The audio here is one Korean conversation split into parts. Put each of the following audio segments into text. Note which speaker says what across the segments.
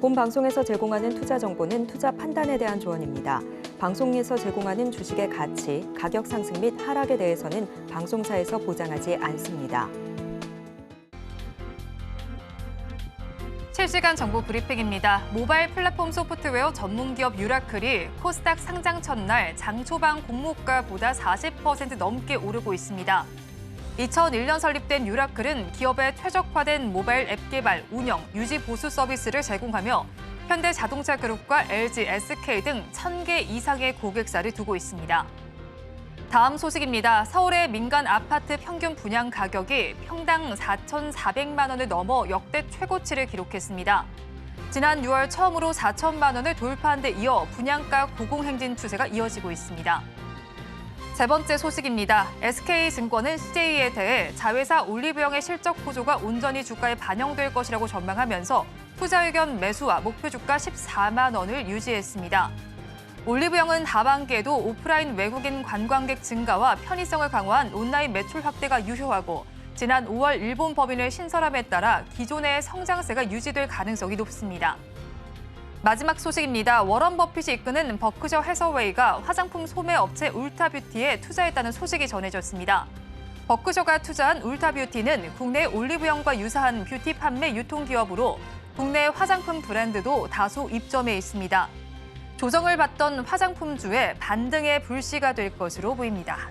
Speaker 1: 본 방송에서 제공하는 투자 정보는 투자 판단에 대한 조언입니다. 방송에서 제공하는 주식의 가치, 가격 상승 및 하락에 대해서는 방송사에서 보장하지 않습니다.
Speaker 2: 실시간 정보 브리핑입니다. 모바일 플랫폼 소프트웨어 전문기업 유라클이 코스닥 상장 첫날 장 초반 공모가보다 40% 넘게 오르고 있습니다. 2001년 설립된 유라클은 기업의 최적화된 모바일 앱 개발, 운영, 유지 보수 서비스를 제공하며 현대자동차그룹과 LG, SK 등 1,000개 이상의 고객사를 두고 있습니다. 다음 소식입니다. 서울의 민간 아파트 평균 분양 가격이 평당 4,400만 원을 넘어 역대 최고치를 기록했습니다. 지난 6월 처음으로 4천만 원을 돌파한 데 이어 분양가 고공행진 추세가 이어지고 있습니다. 세 번째 소식입니다. SK증권은 CJ에 대해 자회사 올리브영의 실적 호조가 온전히 주가에 반영될 것이라고 전망하면서 투자 의견 매수와 목표 주가 14만 원을 유지했습니다. 올리브영은 하반기에도 오프라인 외국인 관광객 증가와 편의성을 강화한 온라인 매출 확대가 유효하고 지난 5월 일본 법인을 신설함에 따라 기존의 성장세가 유지될 가능성이 높습니다. 마지막 소식입니다. 워런 버핏이 이끄는 버크셔 해서웨이가 화장품 소매 업체 울타뷰티에 투자했다는 소식이 전해졌습니다. 버크셔가 투자한 울타뷰티는 국내 올리브영과 유사한 뷰티 판매 유통기업으로 국내 화장품 브랜드도 다소 입점해 있습니다. 조정을 받던 화장품주에 반등의 불씨가 될 것으로 보입니다.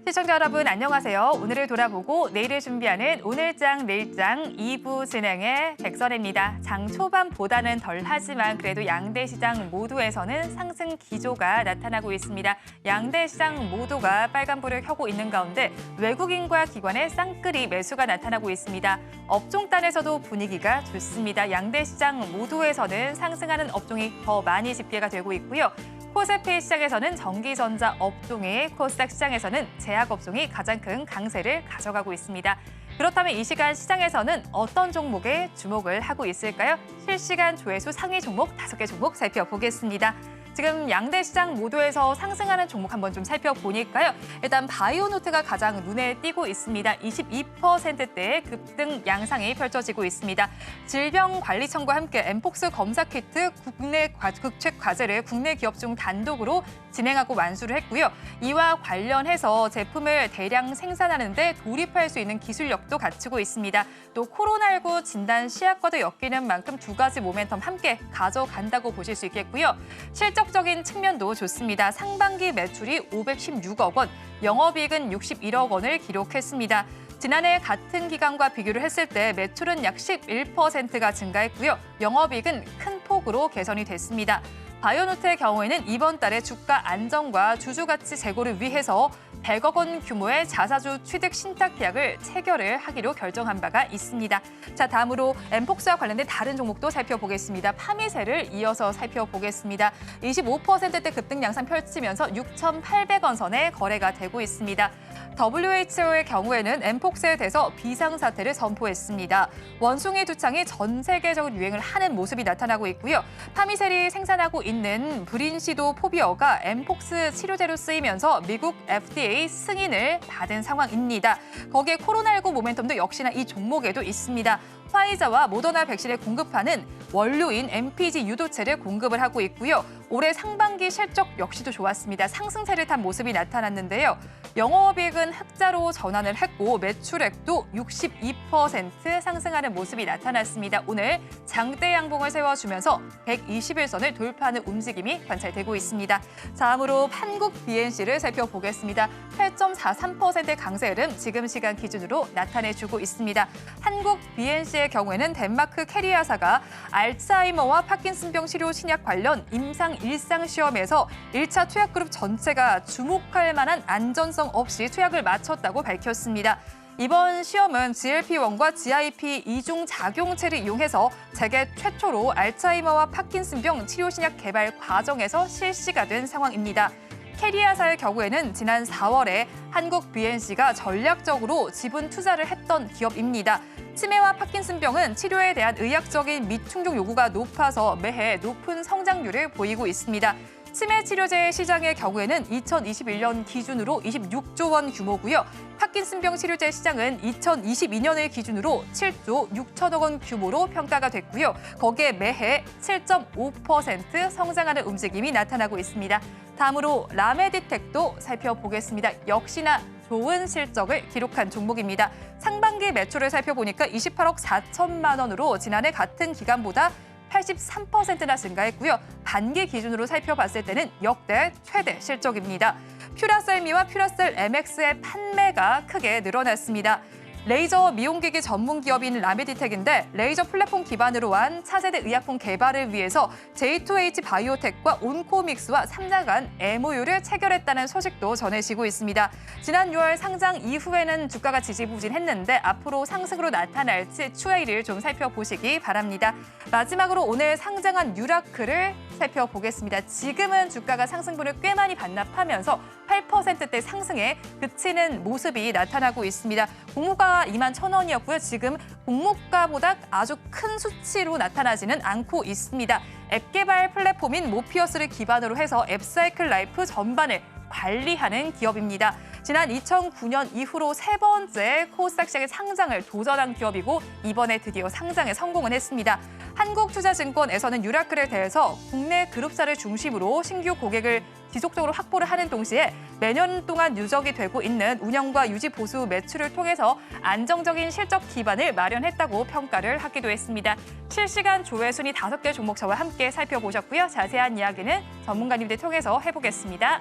Speaker 2: 시청자 여러분 안녕하세요. 오늘을 돌아보고 내일을 준비하는 오늘장 내일장 2부 진행의 백선혜입니다. 장 초반보다는 덜하지만 그래도 양대 시장 모두에서는 상승 기조가 나타나고 있습니다. 양대 시장 모두가 빨간불을 켜고 있는 가운데 외국인과 기관의 쌍끌이 매수가 나타나고 있습니다. 업종단에서도 분위기가 좋습니다. 양대 시장 모두에서는 상승하는 업종이 더 많이 집계가 되고 있고요. 코스피 시장에서는 전기전자 업종이, 코스닥 시장에서는 제약 업종이 가장 큰 강세를 가져가고 있습니다. 그렇다면 이 시간 시장에서는 어떤 종목에 주목을 하고 있을까요? 실시간 조회수 상위 종목 5개 종목 살펴보겠습니다. 지금 양대 시장 모두에서 상승하는 종목 한번 좀 살펴보니까요. 일단 바이오노트가 가장 눈에 띄고 있습니다. 22%대의 급등 양상이 펼쳐지고 있습니다. 질병관리청과 함께 엠폭스 검사 키트 국내 극책 과제를 국내 기업 중 단독으로 진행하고 완수를 했고요. 이와 관련해서 제품을 대량 생산하는 데 돌입할 수 있는 기술력도 갖추고 있습니다. 또 코로나19 진단 시약과도 엮이는 만큼 두 가지 모멘텀 함께 가져간다고 보실 수 있겠고요. 실적적인 측면도 좋습니다. 상반기 매출이 516억 원, 영업이익은 61억 원을 기록했습니다. 지난해 같은 기간과 비교를 했을 때 매출은 약 11%가 증가했고요. 영업이익은 큰 폭으로 개선이 됐습니다. 바이오노트의 경우에는 이번 달에 주가 안정과 주주가치 제고를 위해서 100억 원 규모의 자사주 취득 신탁 계약을 체결을 하기로 결정한 바가 있습니다. 자, 다음으로 엠폭스와 관련된 다른 종목도 살펴보겠습니다. 파미세를 이어서 살펴보겠습니다. 25%대 급등 양상 펼치면서 6,800원 선에 거래가 되고 있습니다. WHO의 경우에는 엠폭스에 대해서 비상사태를 선포했습니다. 원숭이 두창이 전 세계적으로 유행을 하는 모습이 나타나고 있고요. 파미셀이 생산하고 있는 브린시도 포비어가 엠폭스 치료제로 쓰이면서 미국 FDA 승인을 받은 상황입니다. 거기에 코로나19 모멘텀도 역시나 이 종목에도 있습니다. 화이자와 모더나 백신을 공급하는 원료인 MPG 유도체를 공급을 하고 있고요. 올해 상반기 실적 역시도 좋았습니다. 상승세를 탄 모습이 나타났는데요. 영업이익은 흑자로 전환을 했고 매출액도 62% 상승하는 모습이 나타났습니다. 오늘 장대 양봉을 세워주면서 121선을 돌파하는 움직임이 관찰되고 있습니다. 다음으로 한국 BNC를 살펴보겠습니다. 8.43%의 강세 흐름 지금 시간 기준으로 나타내주고 있습니다. 한국 BNC의 경우에는 덴마크 캐리아사가 알츠하이머와 파킨슨병 치료 신약 관련 임상 일상 시험에서 1차 투약그룹 전체가 주목할 만한 안전성 없이 투약을 마쳤다고 밝혔습니다. 이번 시험은 GLP-1과 GIP 이중 작용체를 이용해서 세계 최초로 알츠하이머와 파킨슨병 치료 신약 개발 과정에서 실시가 된 상황입니다. 캐리아사의 경우에는 지난 4월에 한국 BNC가 전략적으로 지분 투자를 했던 기업입니다. 치매와 파킨슨병은 치료에 대한 의학적인 미충족 요구가 높아서 매해 높은 성장률을 보이고 있습니다. 치매 치료제 시장의 경우에는 2021년 기준으로 26조 원 규모고요. 파킨슨병 치료제 시장은 2022년을 기준으로 7조 6천억 원 규모로 평가가 됐고요. 거기에 매해 7.5% 성장하는 움직임이 나타나고 있습니다. 다음으로 라메디텍도 살펴보겠습니다. 역시나 좋은 실적을 기록한 종목입니다. 상반기 매출을 살펴보니까 28억 4천만 원으로 지난해 같은 기간보다 83%나 증가했고요. 반기 기준으로 살펴봤을 때는 역대 최대 실적입니다. 퓨라셀미와 퓨라셀 MX의 판매가 크게 늘어났습니다. 레이저 미용기기 전문 기업인 라메디텍인데 레이저 플랫폼 기반으로 한 차세대 의약품 개발을 위해서 J2H 바이오텍과 온코믹스와 3년간 MOU를 체결했다는 소식도 전해지고 있습니다. 지난 6월 상장 이후에는 주가가 지지부진했는데 앞으로 상승으로 나타날지 추이를 좀 살펴보시기 바랍니다. 마지막으로 오늘 상장한 뉴라크를 살펴보겠습니다. 지금은 주가가 상승분을 꽤 많이 반납하면서 8%대 상승에 그치는 모습이 나타나고 있습니다. 공모가 21,000원이었고요. 지금 공모가보다 아주 큰 수치로 나타나지는 않고 있습니다. 앱 개발 플랫폼인 모피어스를 기반으로 해서 앱사이클 라이프 전반을 관리하는 기업입니다. 지난 2009년 이후로 세 번째 코스닥 시장의 상장을 도전한 기업이고 이번에 드디어 상장에 성공을 했습니다. 한국투자증권에서는 뉴라클에 대해서 국내 그룹사를 중심으로 신규 고객을 지속적으로 확보를 하는 동시에 매년 동안 누적이 되고 있는 운영과 유지 보수 매출을 통해서 안정적인 실적 기반을 마련했다고 평가를 하기도 했습니다. 실시간 조회 순위 5개 종목 저와 함께 살펴보셨고요. 자세한 이야기는 전문가님들 통해서 해보겠습니다.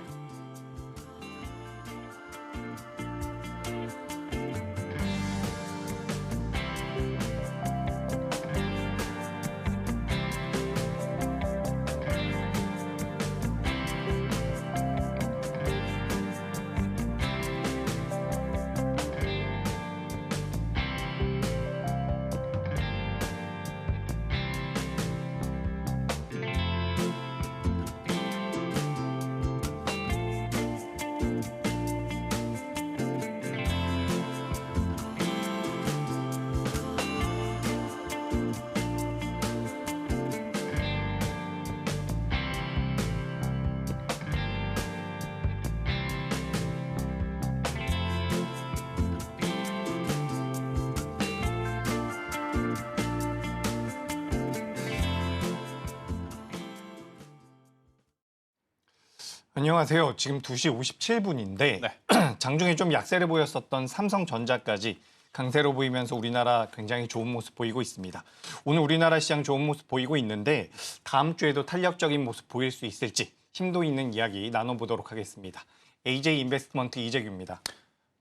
Speaker 3: 안녕하세요. 지금 2시 57분인데
Speaker 4: 네.
Speaker 3: 장중에 좀 약세를 보였었던 삼성전자까지 강세로 보이면서 우리나라 굉장히 좋은 모습 보이고 있습니다. 오늘 우리나라 시장 좋은 모습 보이고 있는데 다음 주에도 탄력적인 모습 보일 수 있을지 심도 있는 이야기 나눠보도록 하겠습니다. AJ 인베스트먼트 이재규입니다.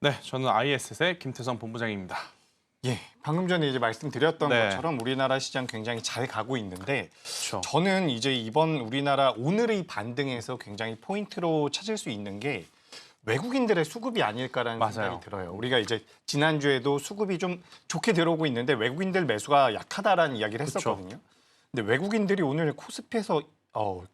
Speaker 4: 네, 저는 IS의 김태성 본부장입니다.
Speaker 3: 예, 방금 전에 이제 말씀드렸던
Speaker 4: 네.
Speaker 3: 것처럼 우리나라 시장 굉장히 잘 가고 있는데
Speaker 4: 그렇죠.
Speaker 3: 저는 이제 이번 우리나라 오늘의 반등에서 굉장히 포인트로 찾을 수 있는 게 외국인들의 수급이 아닐까라는
Speaker 4: 맞아요.
Speaker 3: 생각이 들어요. 우리가 이제 지난주에도 수급이 좀 좋게 들어오고 있는데 외국인들 매수가 약하다라는 이야기를 했었거든요. 근데 외국인들이 오늘 코스피에서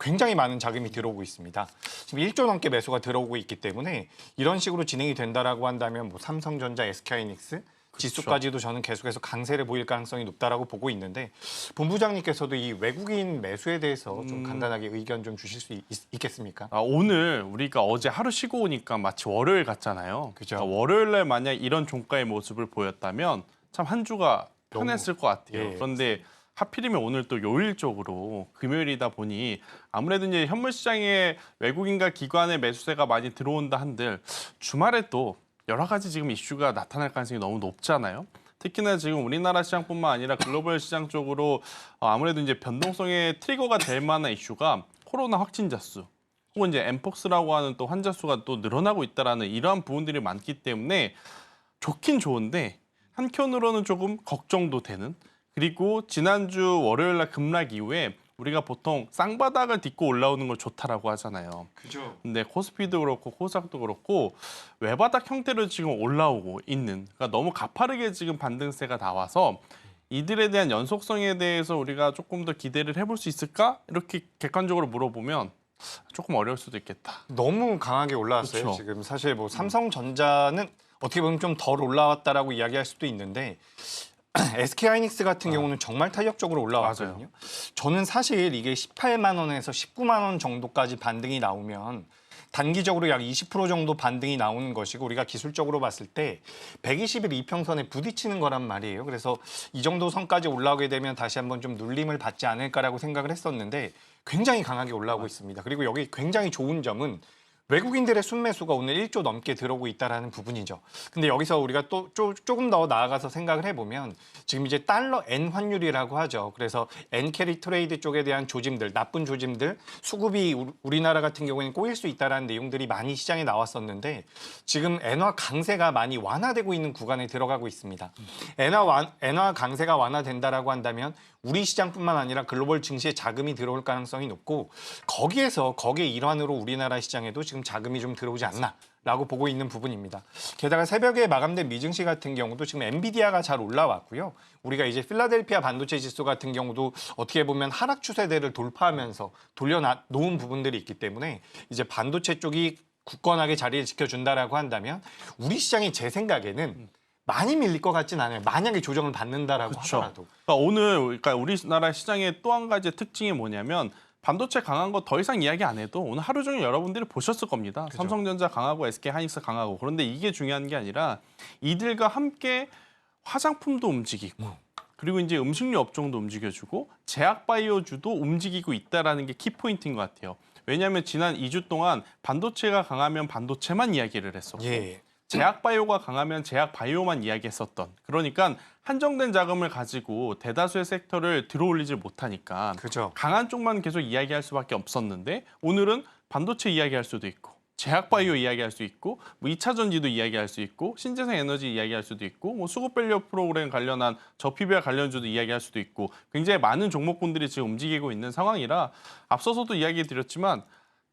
Speaker 3: 굉장히 많은 자금이 들어오고 있습니다. 지금 1조 넘게 매수가 들어오고 있기 때문에 이런 식으로 진행이 된다라고 한다면 뭐 삼성전자, SK하이닉스 지수까지도 저는 계속해서 강세를 보일 가능성이 높다라고 보고 있는데 본부장님께서도 이 외국인 매수에 대해서 좀 간단하게 의견 좀 주실 수 있겠습니까?
Speaker 4: 오늘 우리가 어제 하루 쉬고 오니까 마치 월요일 같잖아요.
Speaker 3: 그죠.
Speaker 4: 그러니까 월요일 날 만약 이런 종가의 모습을 보였다면 참 한 주가 편했을 것 같아요.
Speaker 3: 예.
Speaker 4: 그런데 하필이면 오늘 또 요일적으로 금요일이다 보니 아무래도 이제 현물 시장에 외국인과 기관의 매수세가 많이 들어온다 한들 주말에 또 여러 가지 지금 이슈가 나타날 가능성이 너무 높잖아요. 특히나 지금 우리나라 시장뿐만 아니라 글로벌 시장 쪽으로 아무래도 이제 변동성의 트리거가 될 만한 이슈가 코로나 확진자 수 혹은 이제 엠폭스라고 하는 또 환자 수가 또 늘어나고 있다라는 이러한 부분들이 많기 때문에 좋긴 좋은데 한편으로는 조금 걱정도 되는 그리고 지난주 월요일 날 급락 이후에 우리가 보통 쌍바닥을 딛고 올라오는 걸 좋다라고 하잖아요.
Speaker 3: 그죠.
Speaker 4: 근데 코스피도 그렇고 코스닥도 그렇고 외바닥 형태로 지금 올라오고 있는 그러니까 너무 가파르게 지금 반등세가 나와서 이들에 대한 연속성에 대해서 우리가 조금 더 기대를 해볼 수 있을까? 이렇게 객관적으로 물어보면 조금 어려울 수도 있겠다.
Speaker 3: 너무 강하게 올라왔어요.
Speaker 4: 그렇죠.
Speaker 3: 지금 사실 뭐 삼성전자는 어떻게 보면 좀 덜 올라왔다라고 이야기할 수도 있는데 SK하이닉스 같은 경우는 정말 탄력적으로 올라왔거든요.
Speaker 4: 맞아요.
Speaker 3: 저는 사실 이게 18만 원에서 19만 원 정도까지 반등이 나오면 단기적으로 약 20% 정도 반등이 나오는 것이고 우리가 기술적으로 봤을 때 120일 이평선에 부딪히는 거란 말이에요. 그래서 이 정도 선까지 올라오게 되면 다시 한번 좀 눌림을 받지 않을까라고 생각을 했었는데 굉장히 강하게 올라오고 있습니다. 그리고 여기 굉장히 좋은 점은 외국인들의 순매수가 오늘 1조 넘게 들어오고 있다는 부분이죠. 근데 여기서 우리가 또 조금 더 나아가서 생각을 해보면 지금 이제 달러 엔 환율이라고 하죠. 그래서 엔 캐리 트레이드 쪽에 대한 조짐들, 나쁜 조짐들, 수급이 우리나라 같은 경우에는 꼬일 수 있다는 내용들이 많이 시장에 나왔었는데 지금 엔화 강세가 많이 완화되고 있는 구간에 들어가고 있습니다. 엔화 강세가 완화된다라고 한다면 우리 시장뿐만 아니라 글로벌 증시에 자금이 들어올 가능성이 높고 거기에 일환으로 우리나라 시장에도 지금 자금이 좀 들어오지 않나라고 보고 있는 부분입니다. 게다가 새벽에 마감된 미증시 같은 경우도 지금 엔비디아가 잘 올라왔고요. 우리가 이제 필라델피아 반도체 지수 같은 경우도 어떻게 보면 하락 추세대를 돌파하면서 돌려놓은 부분들이 있기 때문에 이제 반도체 쪽이 굳건하게 자리를 지켜준다라고 한다면 우리 시장이 제 생각에는 많이 밀릴 것 같진 않아요. 만약에 조정을 받는다라고 하더라도.
Speaker 4: 그러니까 우리나라 시장의 또 한 가지 특징이 뭐냐면 반도체 강한 거 더 이상 이야기 안 해도 오늘 하루 종일 여러분들이 보셨을 겁니다.
Speaker 3: 그죠.
Speaker 4: 삼성전자 강하고 SK하이닉스 강하고. 그런데 이게 중요한 게 아니라 이들과 함께 화장품도 움직이고 그리고 이제 음식료 업종도 움직여주고 제약바이오주도 움직이고 있다라는 게 키포인트인 것 같아요. 왜냐하면 지난 2주 동안 반도체가 강하면 반도체만 이야기를 했었고
Speaker 3: 예.
Speaker 4: 제약바이오가 강하면 제약바이오만 이야기했었던 그러니까 한정된 자금을 가지고 대다수의 섹터를 들어올리지 못하니까
Speaker 3: 그죠.
Speaker 4: 강한 쪽만 계속 이야기할 수밖에 없었는데 오늘은 반도체 이야기할 수도 있고 제약바이오 이야기할 수 있고 뭐 2차 전지도 이야기할 수 있고 신재생 에너지 이야기할 수도 있고 뭐 수급 밸류 프로그램 관련한 저PBR 관련주도 이야기할 수도 있고 굉장히 많은 종목군들이 지금 움직이고 있는 상황이라 앞서서도 이야기 드렸지만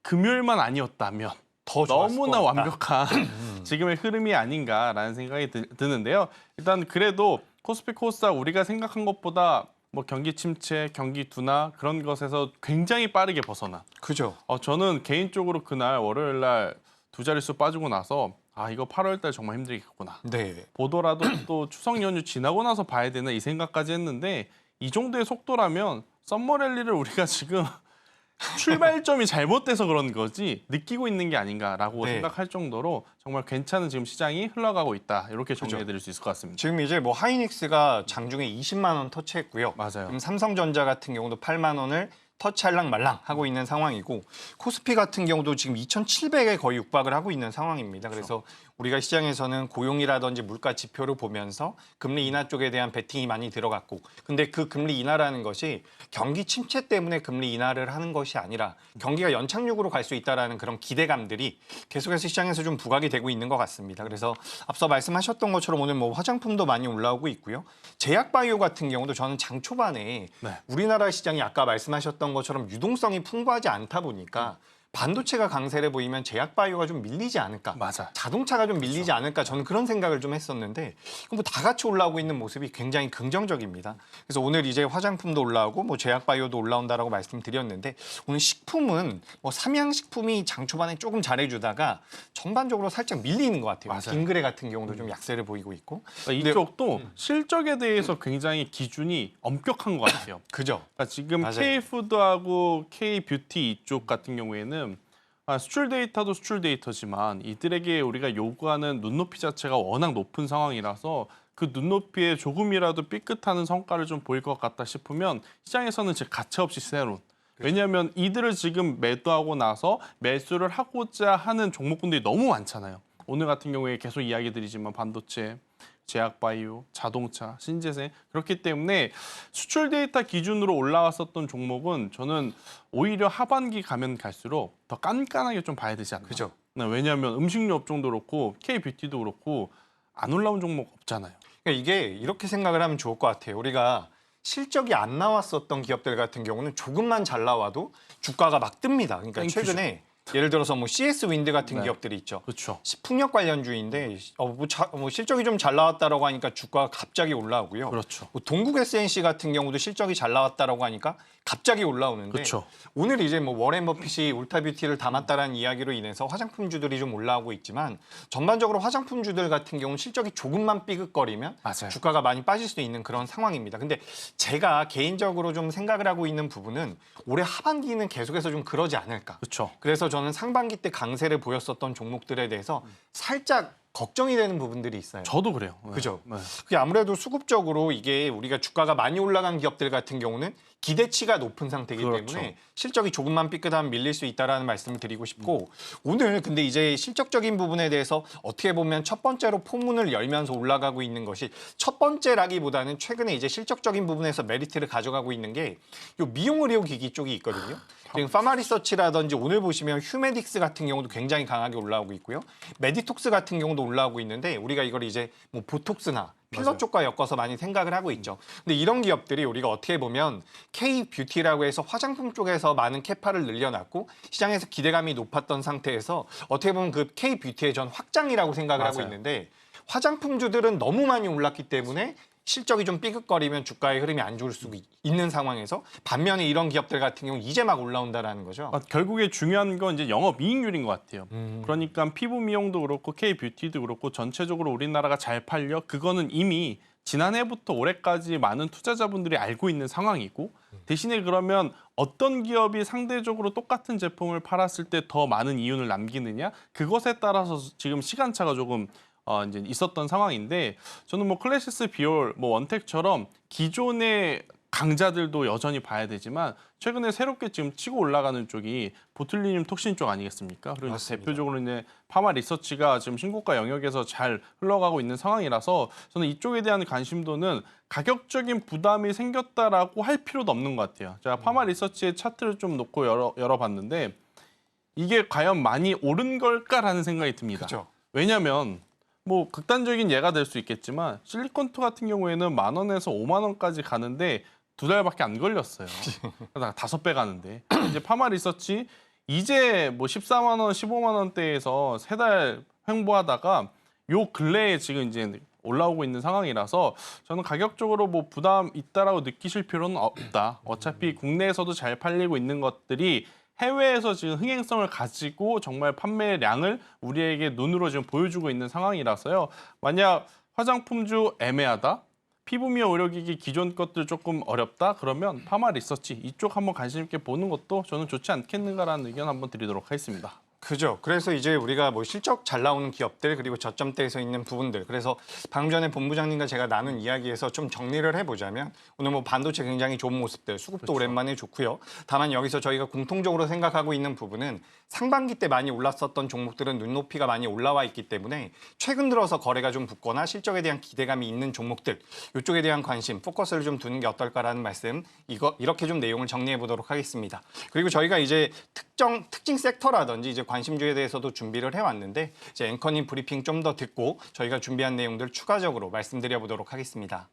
Speaker 4: 금요일만 아니었다면
Speaker 3: 더 좋았을
Speaker 4: 너무나
Speaker 3: 것 같다.
Speaker 4: 완벽한 지금의 흐름이 아닌가라는 생각이 드는데요. 일단 그래도 코스피 코스닥 우리가 생각한 것보다 뭐 경기 침체, 경기 둔화 그런 것에서 굉장히 빠르게 벗어나.
Speaker 3: 그죠.
Speaker 4: 저는 개인적으로 그날 월요일 날 두 자릿수 빠지고 나서 아 이거 8월 달 정말 힘들겠구나.
Speaker 3: 네.
Speaker 4: 보더라도 또 추석 연휴 지나고 나서 봐야 되나 이 생각까지 했는데 이 정도의 속도라면 썸머랠리를 우리가 지금 출발점이 잘못돼서 그런 거지 느끼고 있는 게 아닌가라고
Speaker 3: 네.
Speaker 4: 생각할 정도로 정말 괜찮은 지금 시장이 흘러가고 있다. 이렇게 정리해드릴 수 있을 것 같습니다.
Speaker 3: 지금 이제 뭐 하이닉스가 장중에 20만 원 터치했고요.
Speaker 4: 맞아요.
Speaker 3: 그럼 삼성전자 같은 경우도 8만 원을 터치할랑 말랑 하고 있는 상황이고 코스피 같은 경우도 지금 2,700에 거의 육박을 하고 있는 상황입니다. 그래서 우리가 시장에서는 고용이라든지 물가 지표를 보면서 금리 인하 쪽에 대한 베팅이 많이 들어갔고 근데 그 금리 인하라는 것이 경기 침체 때문에 금리 인하를 하는 것이 아니라 경기가 연착륙으로 갈 수 있다라는 그런 기대감들이 계속해서 시장에서 좀 부각이 되고 있는 것 같습니다. 그래서 앞서 말씀하셨던 것처럼 오늘 뭐 화장품도 많이 올라오고 있고요. 제약바이오 같은 경우도 저는 장 초반에
Speaker 4: 네.
Speaker 3: 우리나라 시장이 아까 말씀하셨던 것처럼 유동성이 풍부하지 않다 보니까 반도체가 강세를 보이면 제약바이오가 좀 밀리지 않을까.
Speaker 4: 맞아.
Speaker 3: 자동차가 좀 밀리지 않을까. 저는 그런 생각을 좀 했었는데 뭐 다 같이 올라오고 있는 모습이 굉장히 긍정적입니다. 그래서 오늘 이제 화장품도 올라오고 뭐 제약바이오도 올라온다라고 말씀드렸는데 오늘 식품은 뭐 삼양식품이 장 초반에 조금 잘해주다가 전반적으로 살짝 밀리는 것 같아요.
Speaker 4: 맞아요.
Speaker 3: 빙그레 같은 경우도 좀 약세를 보이고 있고.
Speaker 4: 그러니까 이쪽도 실적에 대해서 굉장히 기준이 엄격한 것 같아요.
Speaker 3: 그죠?
Speaker 4: 그러니까 지금
Speaker 3: 맞아요.
Speaker 4: K푸드하고 K뷰티 이쪽 같은 경우에는 수출 데이터도 수출 데이터지만 이들에게 우리가 요구하는 눈높이 자체가 워낙 높은 상황이라서 그 눈높이에 조금이라도 삐끗하는 성과를 좀 보일 것 같다 싶으면 시장에서는 제 가차없이 새로운 왜냐하면 이들을 지금 매도하고 나서 매수를 하고자 하는 종목군들이 너무 많잖아요. 오늘 같은 경우에 계속 이야기 드리지만 반도체, 제약바이오, 자동차, 신재생 그렇기 때문에 수출 데이터 기준으로 올라왔었던 종목은 저는 오히려 하반기 가면 갈수록 더 깐깐하게 좀 봐야 되지 않나.
Speaker 3: 그죠?
Speaker 4: 왜냐하면 음식료 업종도 그렇고 K뷰티도 그렇고 안 올라온 종목 없잖아요.
Speaker 3: 그러니까 이게 이렇게 생각을 하면 좋을 것 같아요. 우리가 실적이 안 나왔었던 기업들 같은 경우는 조금만 잘 나와도 주가가 막 뜹니다. 그러니까
Speaker 4: 땡큐죠.
Speaker 3: 최근에 예를 들어서 뭐 CS 윈드 같은
Speaker 4: 네.
Speaker 3: 기업들이 있죠.
Speaker 4: 그렇죠.
Speaker 3: 풍력 관련주인데 뭐 실적이 좀 잘 나왔다라고 하니까 주가가 갑자기 올라오고요.
Speaker 4: 그렇죠.
Speaker 3: 뭐 동국 SNC 같은 경우도 실적이 잘 나왔다라고 하니까 갑자기 올라오는데
Speaker 4: 그렇죠.
Speaker 3: 오늘 이제 뭐 워렌 버핏이 울타뷰티를 담았다라는 이야기로 인해서 화장품주들이 좀 올라오고 있지만 전반적으로 화장품주들 같은 경우는 실적이 조금만 삐걱거리면
Speaker 4: 맞아요.
Speaker 3: 주가가 많이 빠질 수 있는 그런 상황입니다. 근데 제가 개인적으로 좀 생각을 하고 있는 부분은 올해 하반기는 계속해서 좀 그러지 않을까.
Speaker 4: 그렇죠.
Speaker 3: 그래서 저는 상반기 때 강세를 보였었던 종목들에 대해서 살짝 걱정이 되는 부분들이 있어요.
Speaker 4: 저도 그래요. 네.
Speaker 3: 그죠?
Speaker 4: 네.
Speaker 3: 그게 아무래도 수급적으로 이게 우리가 주가가 많이 올라간 기업들 같은 경우는 기대치가 높은 상태이기
Speaker 4: 그렇죠.
Speaker 3: 때문에 실적이 조금만 삐끗하면 밀릴 수 있다라는 말씀을 드리고 싶고 오늘 근데 이제 실적적인 부분에 대해서 어떻게 보면 첫 번째로 포문을 열면서 올라가고 있는 것이 첫 번째라기보다는 최근에 이제 실적적인 부분에서 메리트를 가져가고 있는 게 요 미용 의료 기기 쪽이 있거든요. 지금 파마리서치라든지 오늘 보시면 휴메딕스 같은 경우도 굉장히 강하게 올라오고 있고요. 메디톡스 같은 경우도 올라오고 있는데 우리가 이걸 이제 뭐 보톡스나 필러
Speaker 4: 맞아요.
Speaker 3: 쪽과 엮어서 많이 생각을 하고 있죠. 근데 이런 기업들이 우리가 어떻게 보면 K-뷰티라고 해서 화장품 쪽에서 많은 캐파를 늘려놨고 시장에서 기대감이 높았던 상태에서 어떻게 보면 그 K-뷰티의 전 확장이라고 생각을 하고
Speaker 4: 맞아요.
Speaker 3: 있는데 화장품주들은 너무 많이 올랐기 때문에 실적이 좀 삐걱거리면 주가의 흐름이 안 좋을 수 있는 상황에서 반면에 이런 기업들 같은 경우는 이제 막 올라온다라는 거죠.
Speaker 4: 결국에 중요한 건 이제 영업이익률인 것 같아요. 그러니까 피부 미용도 그렇고 K-뷰티도 그렇고 전체적으로 우리나라가 잘 팔려 그거는 이미 지난해부터 올해까지 많은 투자자분들이 알고 있는 상황이고 대신에 그러면 어떤 기업이 상대적으로 똑같은 제품을 팔았을 때 더 많은 이윤을 남기느냐 그것에 따라서 지금 시간차가 조금 이제 있었던 상황인데 저는 뭐 클래시스, 비올, 뭐 원텍처럼 기존의 강자들도 여전히 봐야 되지만 최근에 새롭게 지금 치고 올라가는 쪽이 보툴리늄 톡신 쪽 아니겠습니까? 그리고
Speaker 3: 맞습니다.
Speaker 4: 대표적으로 이제 파마 리서치가 지금 신고가 영역에서 잘 흘러가고 있는 상황이라서 저는 이쪽에 대한 관심도는 가격적인 부담이 생겼다라고 할 필요도 없는 것 같아요. 제가 파마 리서치의 차트를 좀 놓고 열어봤는데 이게 과연 많이 오른 걸까라는 생각이 듭니다.
Speaker 3: 그렇죠.
Speaker 4: 왜냐하면 뭐 극단적인 예가 될 수 있겠지만 실리콘투 같은 경우에는 10,000원에서 50,000원까지 가는데 2달밖에 안 걸렸어요. 그러다가 5배 가는데 이제 파마 리서치 이제 뭐 14만 원, 15만 원대에서 3달 횡보하다가 요 근래에 지금 이제 올라오고 있는 상황이라서 저는 가격적으로 뭐 부담 있다라고 느끼실 필요는 없다. 어차피 국내에서도 잘 팔리고 있는 것들이 해외에서 지금 흥행성을 가지고 정말 판매량을 우리에게 눈으로 지금 보여주고 있는 상황이라서요. 만약 화장품주 애매하다, 피부 미용 의료기기 기존 것들 조금 어렵다 그러면 파마 리서치 이쪽 한번 관심 있게 보는 것도 저는 좋지 않겠는가라는 의견 한번 드리도록 하겠습니다.
Speaker 3: 그죠. 그래서 이제 우리가 뭐 실적 잘 나오는 기업들 그리고 저점대에서 있는 부분들 그래서 방금 전에 본부장님과 제가 나눈 이야기에서 좀 정리를 해보자면 오늘 뭐 반도체 굉장히 좋은 모습들 수급도
Speaker 4: 그렇죠.
Speaker 3: 오랜만에 좋고요. 다만 여기서 저희가 공통적으로 생각하고 있는 부분은 상반기 때 많이 올랐었던 종목들은 눈높이가 많이 올라와 있기 때문에 최근 들어서 거래가 좀 붙거나 실적에 대한 기대감이 있는 종목들 이쪽에 대한 관심 포커스를 좀 두는 게 어떨까라는 말씀 이렇게 좀 내용을 정리해 보도록 하겠습니다. 그리고 저희가 이제 특징 섹터라든지 이제 관심주에 대해서도 준비를 해왔는데 이제 앵커님 브리핑 좀 더 듣고 저희가 준비한 내용들 추가적으로 말씀드려 보도록 하겠습니다.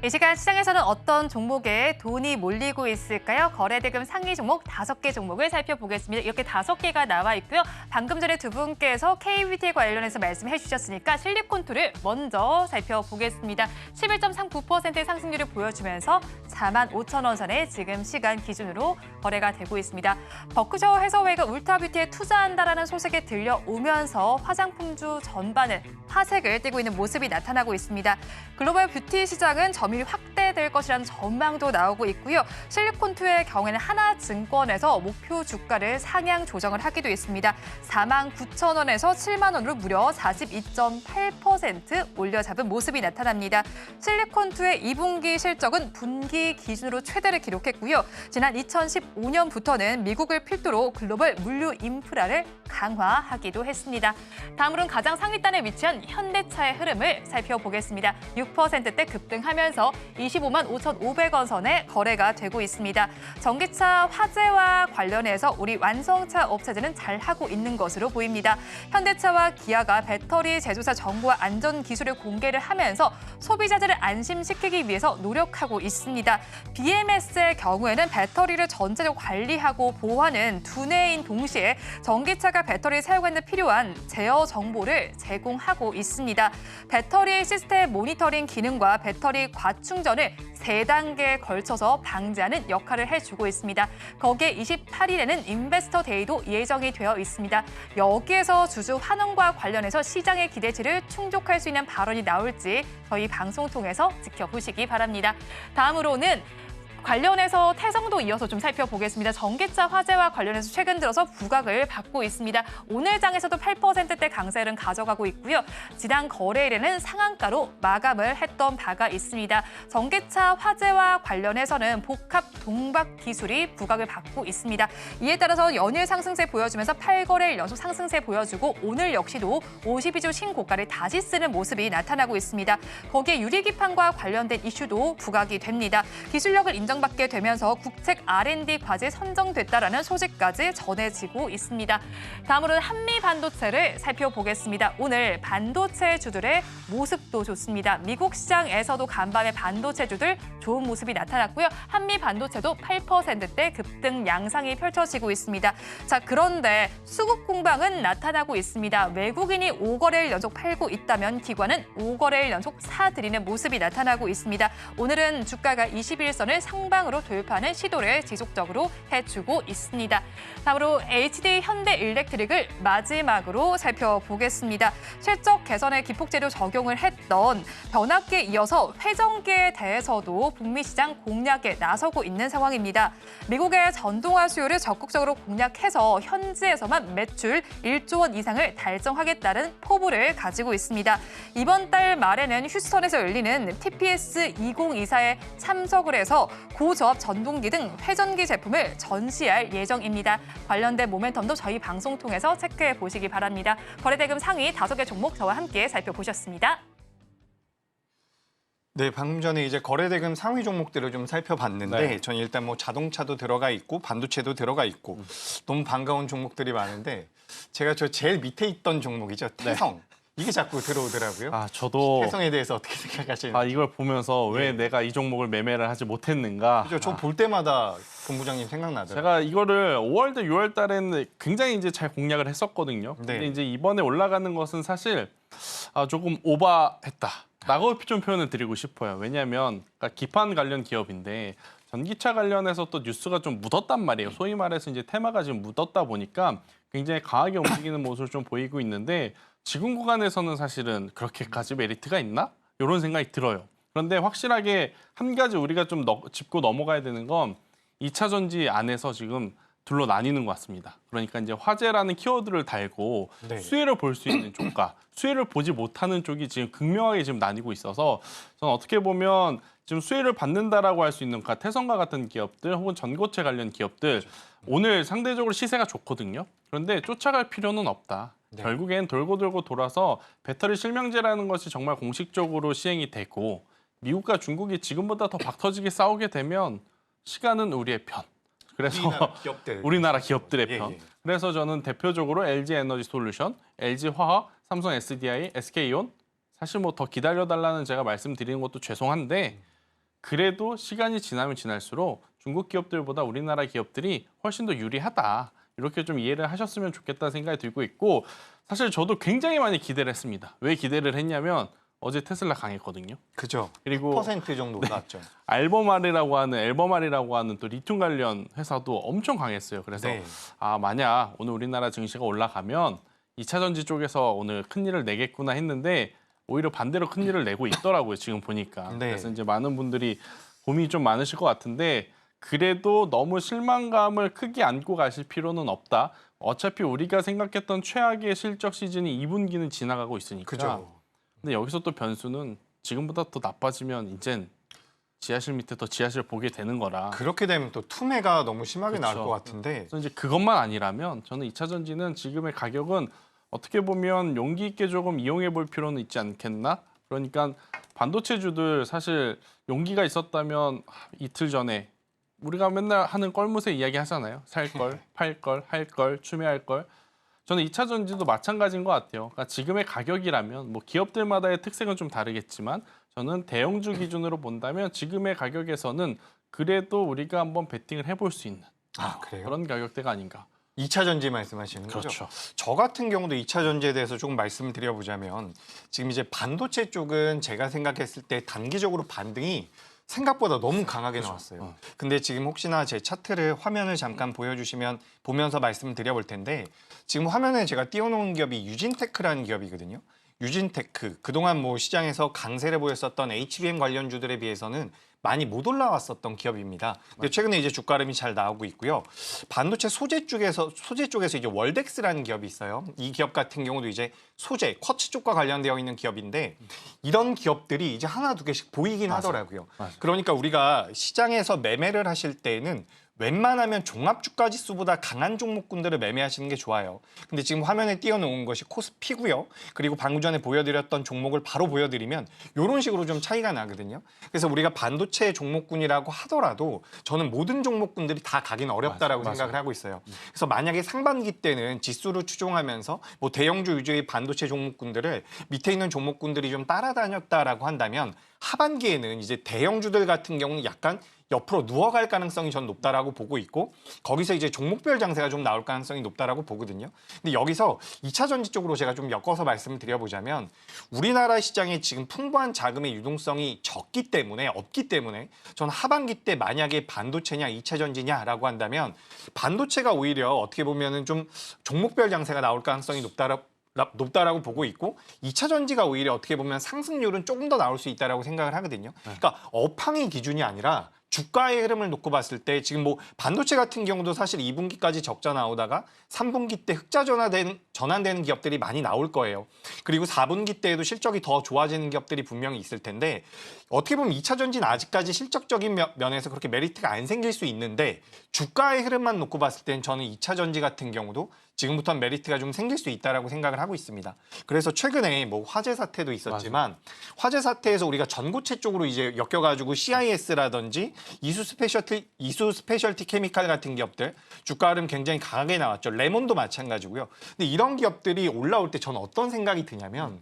Speaker 2: 이 시간 시장에서는 어떤 종목에 돈이 몰리고 있을까요? 거래대금 상위 종목 5개 종목을 살펴보겠습니다. 이렇게 5개가 나와 있고요. 방금 전에 두 분께서 K-뷰티 관련해서 말씀해 주셨으니까 실리콘투를 먼저 살펴보겠습니다. 11.39%의 상승률을 보여주면서 45,000원 선에 지금 시간 기준으로 거래가 되고 있습니다. 버크셔 해서웨이가 울타뷰티에 투자한다라는 소식이 들려오면서 화장품주 전반을 하색을 띠고 있는 모습이 나타나고 있습니다. 글로벌 뷰티 시장은 점유율이 확대될 것이라는 전망도 나오고 있고요. 실리콘투의 경우에는 하나증권에서 목표 주가를 상향 조정을 하기도 했습니다. 49,000원에서 7만 원으로 무려 42.8% 올려잡은 모습이 나타납니다. 실리콘투의 2분기 실적은 분기 기준으로 최대를 기록했고요. 지난 2015년부터는 미국을 필두로 글로벌 물류 인프라를 강화하기도 했습니다. 다음으로는 가장 상위단에 위치한 현대차의 흐름을 살펴보겠습니다. 6%대 급등하면서 선에서 25만 5,500원 선에 거래가 되고 있습니다. 전기차 화재와 관련해서 우리 완성차 업체들은 잘하고 있는 것으로 보입니다. 현대차와 기아가 배터리 제조사 정보와 안전 기술을 공개를 하면서 소비자들을 안심시키기 위해서 노력하고 있습니다. BMS의 경우에는 배터리를 전체적으로 관리하고 보호하는 두뇌인 동시에 전기차가 배터리 사용하는 데 필요한 제어 정보를 제공하고 있습니다. 배터리 시스템 모니터링 기능과 배터리 과충전을 3단계에 걸쳐서 방지하는 역할을 해주고 있습니다. 거기에 28일에는 인베스터 데이도 예정이 되어 있습니다. 여기에서 주주 환원과 관련해서 시장의 기대치를 충족할 수 있는 발언이 나올지 저희 방송 통해서 지켜보시기 바랍니다. 다음으로는 관련해서 태성도 이어서 좀 살펴보겠습니다. 전기차 화재와 관련해서 최근 들어서 부각을 받고 있습니다. 오늘 장에서도 8%대 강세를 가져가고 있고요. 지난 거래일에는 상한가로 마감을 했던 바가 있습니다. 전기차 화재와 관련해서는 복합 동박 기술이 부각을 받고 있습니다. 이에 따라서 연일 상승세 보여주면서 8거래일 연속 상승세 보여주고 오늘 역시도 52주 신고가를 다시 쓰는 모습이 나타나고 있습니다. 거기에 유리기판과 관련된 이슈도 부각이 됩니다. 기술력을 인정받게 되면서 국책 R&D 과제 선정됐다라는 소식까지 전해지고 있습니다. 다음으로는 한미 반도체를 살펴보겠습니다. 오늘 반도체 주들의 모습도 좋습니다. 미국 시장에서도 간밤에 반도체주들 좋은 모습이 나타났고요. 한미 반도체도 8%대 급등 양상이 펼쳐지고 있습니다. 자, 그런데 수급 공방은 나타나고 있습니다. 외국인이 5거래일 연속 팔고 있다면 기관은 5거래일 연속 사들이는 모습이 나타나고 있습니다. 오늘은 주가가 21선을 상방으로 돌파하는 시도를 지속적으로 해주고 있습니다. 다음으로 HD 현대일렉트릭을 마지막으로 살펴보겠습니다. 실적 개선에 기폭제로 적용을 했던 변압기에 이어서 회전기에 대해서도 북미 시장 공략에 나서고 있는 상황입니다. 미국의 전동화 수요를 적극적으로 공략해서 현지에서만 매출 1조 원 이상을 달성하겠다는 포부를 가지고 있습니다. 이번 달 말에는 휴스턴에서 열리는 TPS 2024에 참석을 해서 고저압 전동기 등 회전기 제품을 전시할 예정입니다. 관련된 모멘텀도 저희 방송 통해서 체크해 보시기 바랍니다. 거래대금 상위 5개 종목 저와 함께 살펴보셨습니다.
Speaker 3: 네, 방금 전에 이제 거래대금 상위 종목들을 좀 살펴봤는데
Speaker 4: 네.
Speaker 3: 저는 일단 뭐 자동차도 들어가 있고 반도체도 들어가 있고 너무 반가운 종목들이 많은데 제가 저 제일 밑에 있던 종목이죠. 태성. 이게 자꾸 들어오더라고요.
Speaker 4: 아, 저도
Speaker 3: 태성에 대해서 어떻게 생각하시는지.
Speaker 4: 이걸 보면서 왜 내가 이 종목을 매매를 하지 못했는가.
Speaker 3: 그죠? 저 볼 때마다 본부장님 생각나더라고요.
Speaker 4: 제가 이거를 5월 달, 6월 달에는 굉장히 이제 잘 공략을 했었거든요.
Speaker 3: 네.
Speaker 4: 근데 이제 이번에 올라가는 것은 사실 조금 오버했다라고 좀 표현을 드리고 싶어요. 왜냐하면 그러니까 기판 관련 기업인데 전기차 관련해서 또 뉴스가 좀 묻었단 말이에요. 소위 말해서 이제 테마가 지금 묻었다 보니까 굉장히 강하게 움직이는 모습을 좀 보이고 있는데 지금 구간에서는 사실은 그렇게까지 메리트가 있나? 이런 생각이 들어요. 그런데 확실하게 한 가지 우리가 좀 짚고 넘어가야 되는 건 2차 전지 안에서 지금 둘로 나뉘는 것 같습니다. 그러니까 이제 화재라는 키워드를 달고
Speaker 3: 네.
Speaker 4: 수혜를 볼 수 있는 쪽과 수혜를 보지 못하는 쪽이 지금 극명하게 지금 나뉘고 있어서 저는 어떻게 보면 지금 수혜를 받는다라고 할 수 있는 태성과 같은 기업들 혹은 전고체 관련 기업들 오늘 상대적으로 시세가 좋거든요. 그런데 쫓아갈 필요는 없다.
Speaker 3: 네.
Speaker 4: 결국엔 돌고 돌아서 배터리 실명제라는 것이 정말 공식적으로 시행이 되고 미국과 중국이 지금보다 더 박터지게 싸우게 되면 시간은 우리의 편. 그래서 우리나라 기업들의 편.
Speaker 3: 예.
Speaker 4: 그래서 저는 대표적으로 LG 에너지 솔루션, LG 화학, 삼성 SDI, SK온 사실 뭐 더 기다려달라는 제가 말씀드리는 것도 죄송한데 그래도 시간이 지나면 지날수록 중국 기업들보다 우리나라 기업들이 훨씬 더 유리하다. 이렇게 좀 이해를 하셨으면 좋겠다는 생각이 들고 있고 사실 저도 굉장히 많이 기대를 했습니다. 왜 기대를 했냐면 어제 테슬라 강했거든요.
Speaker 3: 그죠.
Speaker 4: 그리고
Speaker 3: 10% 정도 올랐죠.
Speaker 4: 앨범알이라고 하는 또 리튬 관련 회사도 엄청 강했어요. 그래서
Speaker 3: 네.
Speaker 4: 만약 오늘 우리나라 증시가 올라가면 2차 전지 쪽에서 오늘 큰일을 내겠구나 했는데 오히려 반대로 큰일을 내고 있더라고요. 지금 보니까.
Speaker 3: 네.
Speaker 4: 그래서 이제 많은 분들이 고민이 좀 많으실 것 같은데 그래도 너무 실망감을 크게 안고 가실 필요는 없다. 어차피 우리가 생각했던 최악의 실적 시즌이 2분기는 지나가고 있으니까.
Speaker 3: 그죠.
Speaker 4: 근데 여기서 또 변수는 지금보다 더 나빠지면 이젠 지하실 밑에 더 지하실 보게 되는 거라.
Speaker 3: 그렇게 되면 또 투매가 너무 심하게 나올
Speaker 4: 그렇죠.
Speaker 3: 것 같은데.
Speaker 4: 그래서 이제 그것만 아니라면 저는 2차 전지는 지금의 가격은 어떻게 보면 용기 있게 조금 이용해 볼 필요는 있지 않겠나? 그러니까 반도체주들 사실 용기가 있었다면 이틀 전에 우리가 맨날 하는 껄무새 이야기 하잖아요. 살 걸, 팔 걸, 할 걸, 추매할 걸. 저는 2차 전지도 마찬가지인 것 같아요. 그러니까 지금의 가격이라면 뭐 기업들마다의 특색은 좀 다르겠지만 저는 대형주 기준으로 본다면 지금의 가격에서는 그래도 우리가 한번 베팅을 해볼 수 있는
Speaker 3: 그래요?
Speaker 4: 그런 가격대가 아닌가.
Speaker 3: 2차 전지 말씀하시는 거죠?
Speaker 4: 그렇죠.
Speaker 3: 저 같은 경우도 2차 전지에 대해서 조금 말씀을 드려보자면 지금 이제 반도체 쪽은 제가 생각했을 때 단기적으로 반등이 생각보다 너무 강하게 나왔어요. 근데 지금 혹시나 제 차트를 화면을 잠깐 보여주시면 보면서 말씀을 드려볼 텐데 지금 화면에 제가 띄워놓은 기업이 유진테크라는 기업이거든요. 유진테크 그동안 뭐 시장에서 강세를 보였었던 HBM 관련주들에 비해서는 많이 못 올라왔었던 기업입니다. 근데 최근에 이제 주가 흐름이 잘 나오고 있고요. 반도체 소재 쪽에서 이제 월덱스라는 기업이 있어요. 이 기업 같은 경우도 이제 소재, 쿼츠 쪽과 관련되어 있는 기업인데 이런 기업들이 이제 하나 두 개씩 보이긴 하더라고요. 그러니까 우리가 시장에서 매매를 하실 때에는 웬만하면 종합주가 지수보다 강한 종목군들을 매매하시는 게 좋아요. 근데 지금 화면에 띄워놓은 것이 코스피고요. 그리고 방금 전에 보여드렸던 종목을 바로 보여드리면 이런 식으로 좀 차이가 나거든요. 그래서 우리가 반도체 종목군이라고 하더라도 저는 모든 종목군들이 다 가기는 어렵다라고 생각을 하고 있어요. 그래서 만약에 상반기 때는 지수를 추종하면서 뭐 대형주 위주의 반도체 종목군들을 밑에 있는 종목군들이 좀 따라다녔다라고 한다면 하반기에는 이제 대형주들 같은 경우는 약간 옆으로 누워갈 가능성이 전 높다라고 보고 있고 거기서 이제 종목별 장세가 좀 나올 가능성이 높다라고 보거든요. 근데 여기서 2차 전지 쪽으로 제가 좀 엮어서 말씀을 드려보자면 우리나라 시장에 지금 풍부한 자금의 유동성이 없기 때문에 저는 하반기 때 만약에 반도체냐 2차 전지냐라고 한다면 반도체가 오히려 어떻게 보면은 좀 종목별 장세가 나올 가능성이 높다라고 보고 있고 2차 전지가 오히려 어떻게 보면 상승률은 조금 더 나올 수 있다라고 생각을 하거든요. 그러니까 업황의 기준이 아니라 주가의 흐름을 놓고 봤을 때 지금 뭐 반도체 같은 경우도 사실 2분기까지 적자 나오다가 3분기 때 흑자 전환되는 기업들이 많이 나올 거예요. 그리고 4분기 때에도 실적이 더 좋아지는 기업들이 분명히 있을 텐데 어떻게 보면 2차 전지는 아직까지 실적적인 면에서 그렇게 메리트가 안 생길 수 있는데 주가의 흐름만 놓고 봤을 때는 저는 2차 전지 같은 경우도 지금부터는 메리트가 좀 생길 수 있다라고 생각을 하고 있습니다. 그래서 최근에 뭐 화재 사태도 있었지만 화재 사태에서 우리가 전고체 쪽으로 이제 엮여가지고 CIS라든지 이수 스페셜티 케미칼 같은 기업들 주가 흐름 굉장히 강하게 나왔죠. 레몬도 마찬가지고요. 근데 이런 기업들이 올라올 때 저는 어떤 생각이 드냐면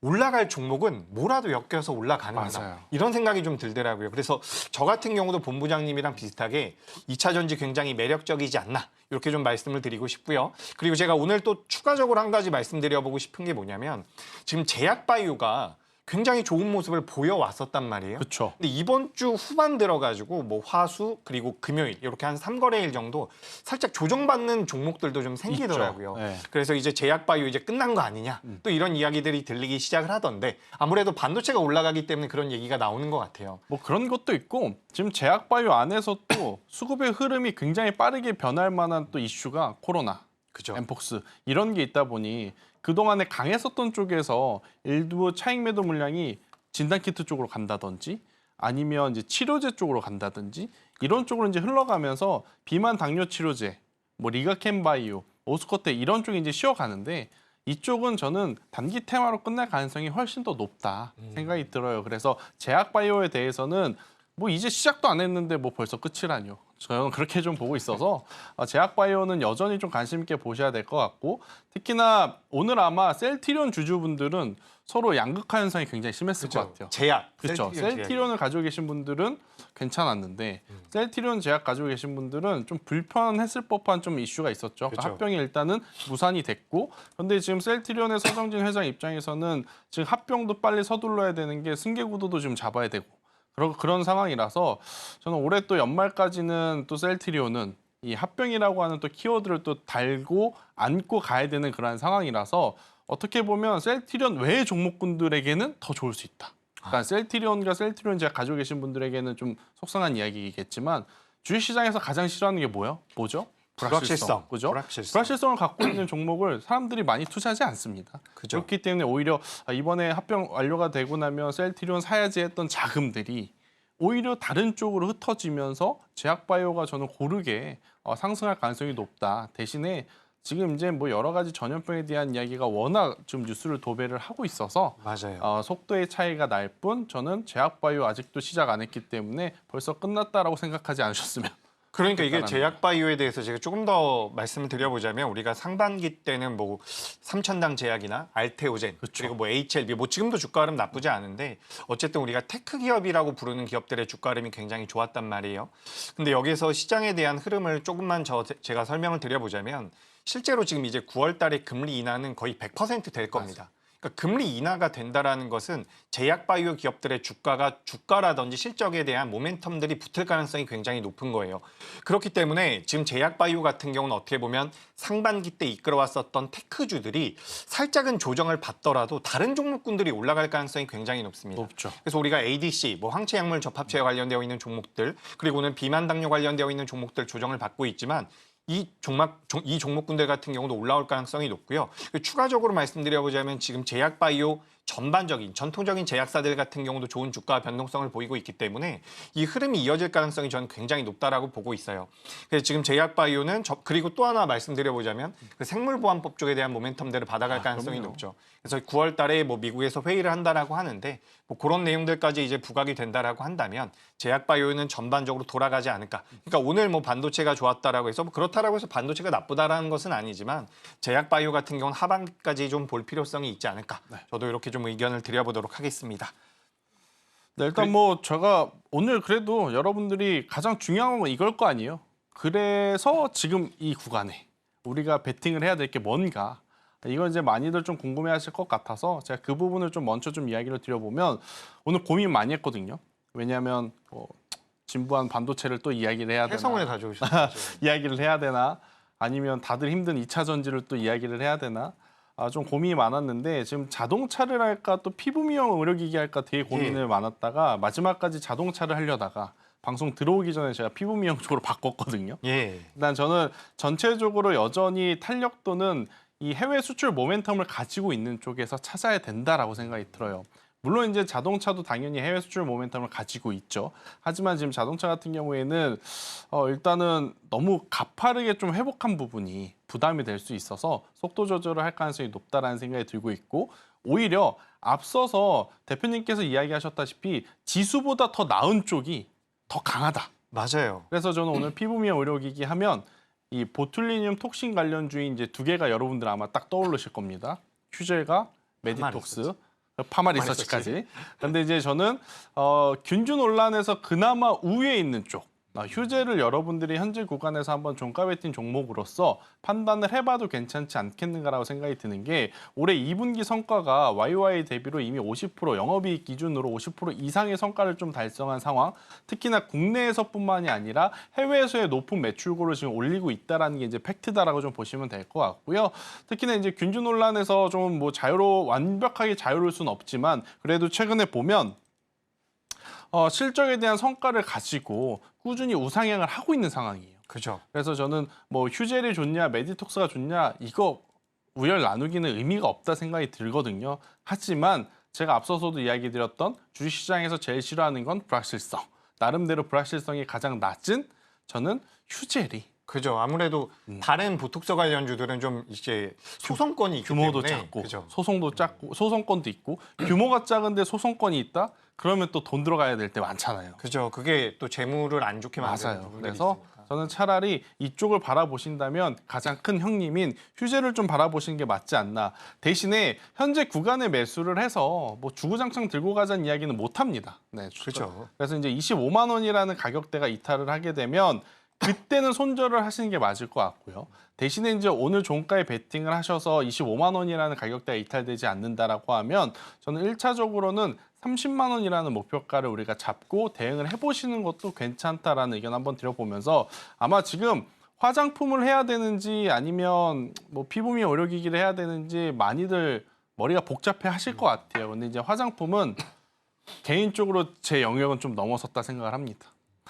Speaker 3: 올라갈 종목은 뭐라도 엮여서 올라가는 거다. 이런 생각이 좀 들더라고요. 그래서 저 같은 경우도 본부장님이랑 비슷하게 2차 전지 굉장히 매력적이지 않나 이렇게 좀 말씀을 드리고 싶고요. 그리고 제가 오늘 또 추가적으로 한 가지 말씀드려보고 싶은 게 뭐냐면 지금 제약바이오가 굉장히 좋은 모습을 보여왔었단 말이에요.
Speaker 4: 그렇죠.
Speaker 3: 근데 이번 주 후반 들어가지고 뭐 화수 그리고 금요일 이렇게 한 3거래일 정도 살짝 조정받는 종목들도 좀 생기더라고요.
Speaker 4: 네.
Speaker 3: 그래서 이제 제약바이오 이제 끝난 거 아니냐 또 이런 이야기들이 들리기 시작을 하던데 아무래도 반도체가 올라가기 때문에 그런 얘기가 나오는 것 같아요.
Speaker 4: 뭐 그런 것도 있고 지금 제약바이오 안에서 또 수급의 흐름이 굉장히 빠르게 변할 만한 또 이슈가 코로나,
Speaker 3: 그죠.
Speaker 4: 엠폭스 이런 게 있다 보니 그동안에 강했었던 쪽에서 일부 차익 매도 물량이 진단키트 쪽으로 간다든지 아니면 이제 치료제 쪽으로 간다든지 이런 쪽으로 이제 흘러가면서 비만 당뇨 치료제, 뭐 리가켄바이오, 오스코테 이런 쪽이 이제 쉬어가는데 이쪽은 저는 단기 테마로 끝날 가능성이 훨씬 더 높다 생각이 들어요. 그래서 제약바이오에 대해서는 뭐 이제 시작도 안 했는데 뭐 벌써 끝이라뇨. 저는 그렇게 좀 보고 있어서 제약바이오는 여전히 좀 관심 있게 보셔야 될 것 같고 특히나 오늘 아마 셀트리온 주주분들은 서로 양극화 현상이 굉장히 심했을 것 같아요.
Speaker 3: 제약.
Speaker 4: 그렇죠. 셀트리온을 가지고 계신 분들은 괜찮았는데 셀트리온 제약 가지고 계신 분들은 좀 불편했을 법한 좀 이슈가 있었죠.
Speaker 3: 그렇죠.
Speaker 4: 합병이 일단은 무산이 됐고 그런데 지금 셀트리온의 서정진 회장 입장에서는 지금 합병도 빨리 서둘러야 되는 게 승계 구도도 지금 잡아야 되고 그런 상황이라서 저는 올해 또 연말까지는 또 셀트리온은 이 합병이라고 하는 또 키워드를 또 달고 안고 가야 되는 그런 상황이라서 어떻게 보면 셀트리온 외의 종목군들에게는 더 좋을 수 있다. 그러니까 셀트리온과 셀트리온 제가 가지고 계신 분들에게는 좀 속상한 이야기겠지만 주식시장에서 가장 싫어하는 게 뭐죠? 불확실성. 그죠? 불확실성을 갖고 있는 종목을 사람들이 많이 투자하지 않습니다.
Speaker 3: 그죠.
Speaker 4: 그렇기 때문에 오히려 이번에 합병 완료가 되고 나면 셀트리온 사야지 했던 자금들이 오히려 다른 쪽으로 흩어지면서 제약바이오가 저는 고르게 상승할 가능성이 높다. 대신에 지금 이제 뭐 여러 가지 전염병에 대한 이야기가 워낙 좀 뉴스를 도배를 하고 있어서
Speaker 3: 맞아요.
Speaker 4: 속도의 차이가 날 뿐 저는 제약바이오 아직도 시작 안 했기 때문에 벌써 끝났다라고 생각하지 않으셨으면.
Speaker 3: 그러니까 이게
Speaker 4: 좋겠다라는
Speaker 3: 제약바이오에 대해서 제가 조금 더 말씀을 드려보자면 우리가 상반기 때는 뭐 삼천당 제약이나 알테오젠
Speaker 4: 그렇죠.
Speaker 3: 그리고 뭐 HLB 뭐 지금도 주가 흐름 나쁘지 않은데 어쨌든 우리가 테크 기업이라고 부르는 기업들의 주가 흐름이 굉장히 좋았단 말이에요. 근데 여기서 시장에 대한 흐름을 조금만 제가 설명을 드려보자면 실제로 지금 이제 9월 달에 금리 인하는 거의 100% 될 겁니다. 그러니까 금리 인하가 된다라는 것은 제약바이오 기업들의 주가라든지 실적에 대한 모멘텀들이 붙을 가능성이 굉장히 높은 거예요. 그렇기 때문에 지금 제약바이오 같은 경우는 어떻게 보면 상반기 때 이끌어왔었던 테크주들이 살짝은 조정을 받더라도 다른 종목군들이 올라갈 가능성이 굉장히 높습니다.
Speaker 4: 높죠.
Speaker 3: 그래서 우리가 ADC, 뭐 항체약물 접합체에 관련되어 있는 종목들, 그리고는 비만 당뇨 관련되어 있는 종목들 조정을 받고 있지만 이 종목군들 같은 경우도 올라올 가능성이 높고요. 추가적으로 말씀드려보자면 지금 제약바이오 전통적인 제약사들 같은 경우도 좋은 주가 변동성을 보이고 있기 때문에 이 흐름이 이어질 가능성이 저는 굉장히 높다라고 보고 있어요. 그래서 지금 제약바이오는 그리고 또 하나 말씀드려보자면 그 생물보안법 쪽에 대한 모멘텀들을 받아갈 가능성이
Speaker 4: 그럼요.
Speaker 3: 높죠. 그래서 9월 달에 뭐 미국에서 회의를 한다라고 하는데 뭐 그런 내용들까지 이제 부각이 된다라고 한다면 제약바이오는 전반적으로 돌아가지 않을까. 그러니까 오늘 뭐 반도체가 좋았다라고 해서 뭐 그렇다라고 해서 반도체가 나쁘다라는 것은 아니지만 제약바이오 같은 경우는 하반기까지 좀 볼 필요성이 있지 않을까. 저도 이렇게 좀 의견을 드려보도록 하겠습니다.
Speaker 4: 네, 일단 뭐 제가 오늘 그래도 여러분들이 가장 중요한 건 이걸 거 아니에요. 그래서 지금 이 구간에 우리가 베팅을 해야 될 게 뭔가 이건 이제 많이들 좀 궁금해하실 것 같아서 제가 그 부분을 좀 먼저 좀 이야기를 드려보면 오늘 고민 많이 했거든요. 왜냐하면 진부한 반도체를 또 이야기를 해야 되나,
Speaker 3: 해성을 가져오셨죠.
Speaker 4: 이야기를 해야 되나, 아니면 다들 힘든 2차 전지를 또 이야기를 해야 되나. 좀 고민이 많았는데 지금 자동차를 할까 또 피부 미용 의료기기 할까 되게 고민을 많았다가 마지막까지 자동차를 하려다가 방송 들어오기 전에 제가 피부 미용 쪽으로 바꿨거든요.
Speaker 3: 예.
Speaker 4: 일단 저는 전체적으로 여전히 탄력도는 이 해외 수출 모멘텀을 가지고 있는 쪽에서 찾아야 된다라고 생각이 들어요. 물론 이제 자동차도 당연히 해외 수출 모멘텀을 가지고 있죠. 하지만 지금 자동차 같은 경우에는 일단은 너무 가파르게 좀 회복한 부분이 부담이 될 수 있어서 속도 조절을 할 가능성이 높다라는 생각이 들고 있고 오히려 앞서서 대표님께서 이야기하셨다시피 지수보다 더 나은 쪽이 더 강하다.
Speaker 3: 맞아요.
Speaker 4: 그래서 저는 오늘 피부 미용 의료기기 하면 이 보툴리늄 톡신 관련주인 이제 두 개가 여러분들 아마 딱 떠오르실 겁니다. 휴젤과 메디톡스. 파마리서치까지. 근데 이제 저는 균주 논란에서 그나마 우위에 있는 쪽 휴재를 여러분들이 현재 구간에서 한번 종가 베팅 종목으로서 판단을 해봐도 괜찮지 않겠는가라고 생각이 드는 게 올해 2분기 성과가 YY 대비로 이미 50% 영업이익 기준으로 50% 이상의 성과를 좀 달성한 상황. 특히나 국내에서뿐만이 아니라 해외에서의 높은 매출고를 지금 올리고 있다라는 게 이제 팩트다라고 좀 보시면 될 것 같고요. 특히나 이제 균주 논란에서 좀 뭐 완벽하게 자유로울 수는 없지만 그래도 최근에 보면 실적에 대한 성과를 가지고 꾸준히 우상향을 하고 있는 상황이에요.
Speaker 3: 그죠.
Speaker 4: 그래서 저는 뭐 휴젤이 좋냐, 메디톡스가 좋냐 이거 우열 나누기는 의미가 없다 생각이 들거든요. 하지만 제가 앞서서도 이야기 드렸던 주식시장에서 제일 싫어하는 건 불확실성. 나름대로 불확실성이 가장 낮은 저는 휴젤이.
Speaker 3: 그죠. 아무래도 다른 보톡스 관련주들은 좀 이제 소송권이 있기
Speaker 4: 규모도
Speaker 3: 때문에
Speaker 4: 작고
Speaker 3: 그죠.
Speaker 4: 소송도 작고 소송권도 있고 규모가 작은데 소송권이 있다? 그러면 또 돈 들어가야 될 때 많잖아요.
Speaker 3: 그죠. 그게 또 재무를 안 좋게 만드는
Speaker 4: 맞아요.
Speaker 3: 부분들이
Speaker 4: 그래서
Speaker 3: 있으니까.
Speaker 4: 저는 차라리 이쪽을 바라보신다면 가장 큰 형님인 휴재를 좀 바라보시는 게 맞지 않나. 대신에 현재 구간에 매수를 해서 뭐 주구장창 들고 가자는 이야기는 못 합니다. 네,
Speaker 3: 그렇죠.
Speaker 4: 그래서 이제 25만 원이라는 가격대가 이탈을 하게 되면 그때는 손절을 하시는 게 맞을 것 같고요. 대신에 이제 오늘 종가에 베팅을 하셔서 25만 원이라는 가격대가 이탈되지 않는다라고 하면 저는 1차적으로는 30만 원이라는 목표가를 우리가 잡고 대응을 해보시는 것도 괜찮다라는 의견 한번 드려보면서 아마 지금 화장품을 해야 되는지 아니면 뭐 피부미용 의료기기를 해야 되는지 많이들 머리가 복잡해 하실 것 같아요. 근데 이제 화장품은 개인적으로 제 영역은 좀 넘어섰다 생각을 합니다.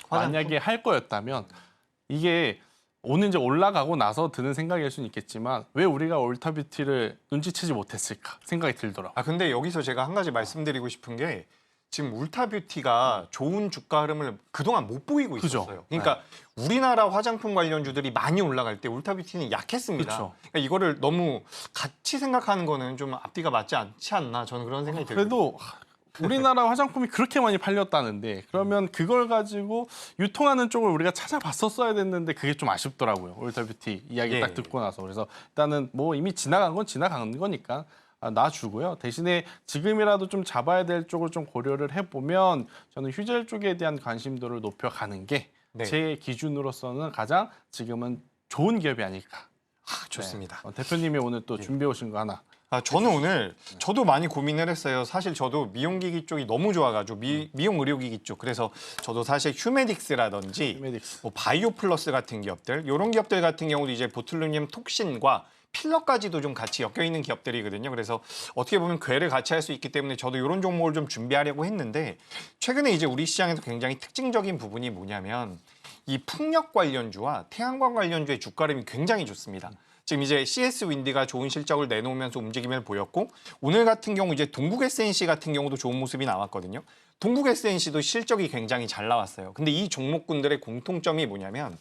Speaker 4: 만약에 할 거였다면 이게 오늘 이제 올라가고 나서 드는 생각일 수는 있겠지만 왜 우리가 올타뷰티를 눈치채지 못했을까 생각이 들더라고요.
Speaker 3: 근데 여기서 제가 한 가지 말씀드리고 싶은 게 지금 울타뷰티가 좋은 주가 흐름을 그동안 못 보이고
Speaker 4: 그죠.
Speaker 3: 있었어요. 그러니까 우리나라 화장품 관련주들이 많이 올라갈 때 울타뷰티는 약했습니다.
Speaker 4: 그쵸.
Speaker 3: 그러니까 이거를 너무 같이 생각하는 거는 좀 앞뒤가 맞지 않지 않나 저는 그런 생각이 들거든요.
Speaker 4: 그래도 우리나라 화장품이 그렇게 많이 팔렸다는데 그러면 그걸 가지고 유통하는 쪽을 우리가 찾아봤었어야 됐는데 그게 좀 아쉽더라고요. 울타뷰티 이야기
Speaker 3: 예.
Speaker 4: 딱 듣고 나서. 그래서 일단은 뭐 이미 지나간 건 지나간 거니까 놔주고요. 대신에 지금이라도 좀 잡아야 될 쪽을 좀 고려를 해보면 저는 휴젤 쪽에 대한 관심도를 높여가는 게 제
Speaker 3: 네.
Speaker 4: 기준으로서는 가장 지금은 좋은 기업이 아닐까.
Speaker 3: 좋습니다.
Speaker 4: 네. 대표님이 오늘 또 준비해 오신 거 하나.
Speaker 3: 저는 오늘 저도 많이 고민을 했어요. 사실 저도 미용기기 쪽이 너무 좋아가지고 미용 의료기기 쪽 그래서 저도 사실 휴메딕스라든지
Speaker 4: 휴메딕스.
Speaker 3: 뭐 바이오 플러스 같은 기업들 이런 기업들 같은 경우도 이제 보툴루늄 톡신과 필러까지도 좀 같이 엮여 있는 기업들이거든요. 그래서 어떻게 보면 궤를 같이 할 수 있기 때문에 저도 이런 종목을 좀 준비하려고 했는데 최근에 이제 우리 시장에서 굉장히 특징적인 부분이 뭐냐면 이 풍력 관련주와 태양광 관련주의 주가림이 굉장히 좋습니다. 지금 이제 CS 윈드가 좋은 실적을 내놓으면서 움직임을 보였고 오늘 같은 경우 이제 동국 SNC 같은 경우도 좋은 모습이 나왔거든요. 동국 SNC도 실적이 굉장히 잘 나왔어요. 근데 이 종목군들의 공통점이 뭐냐면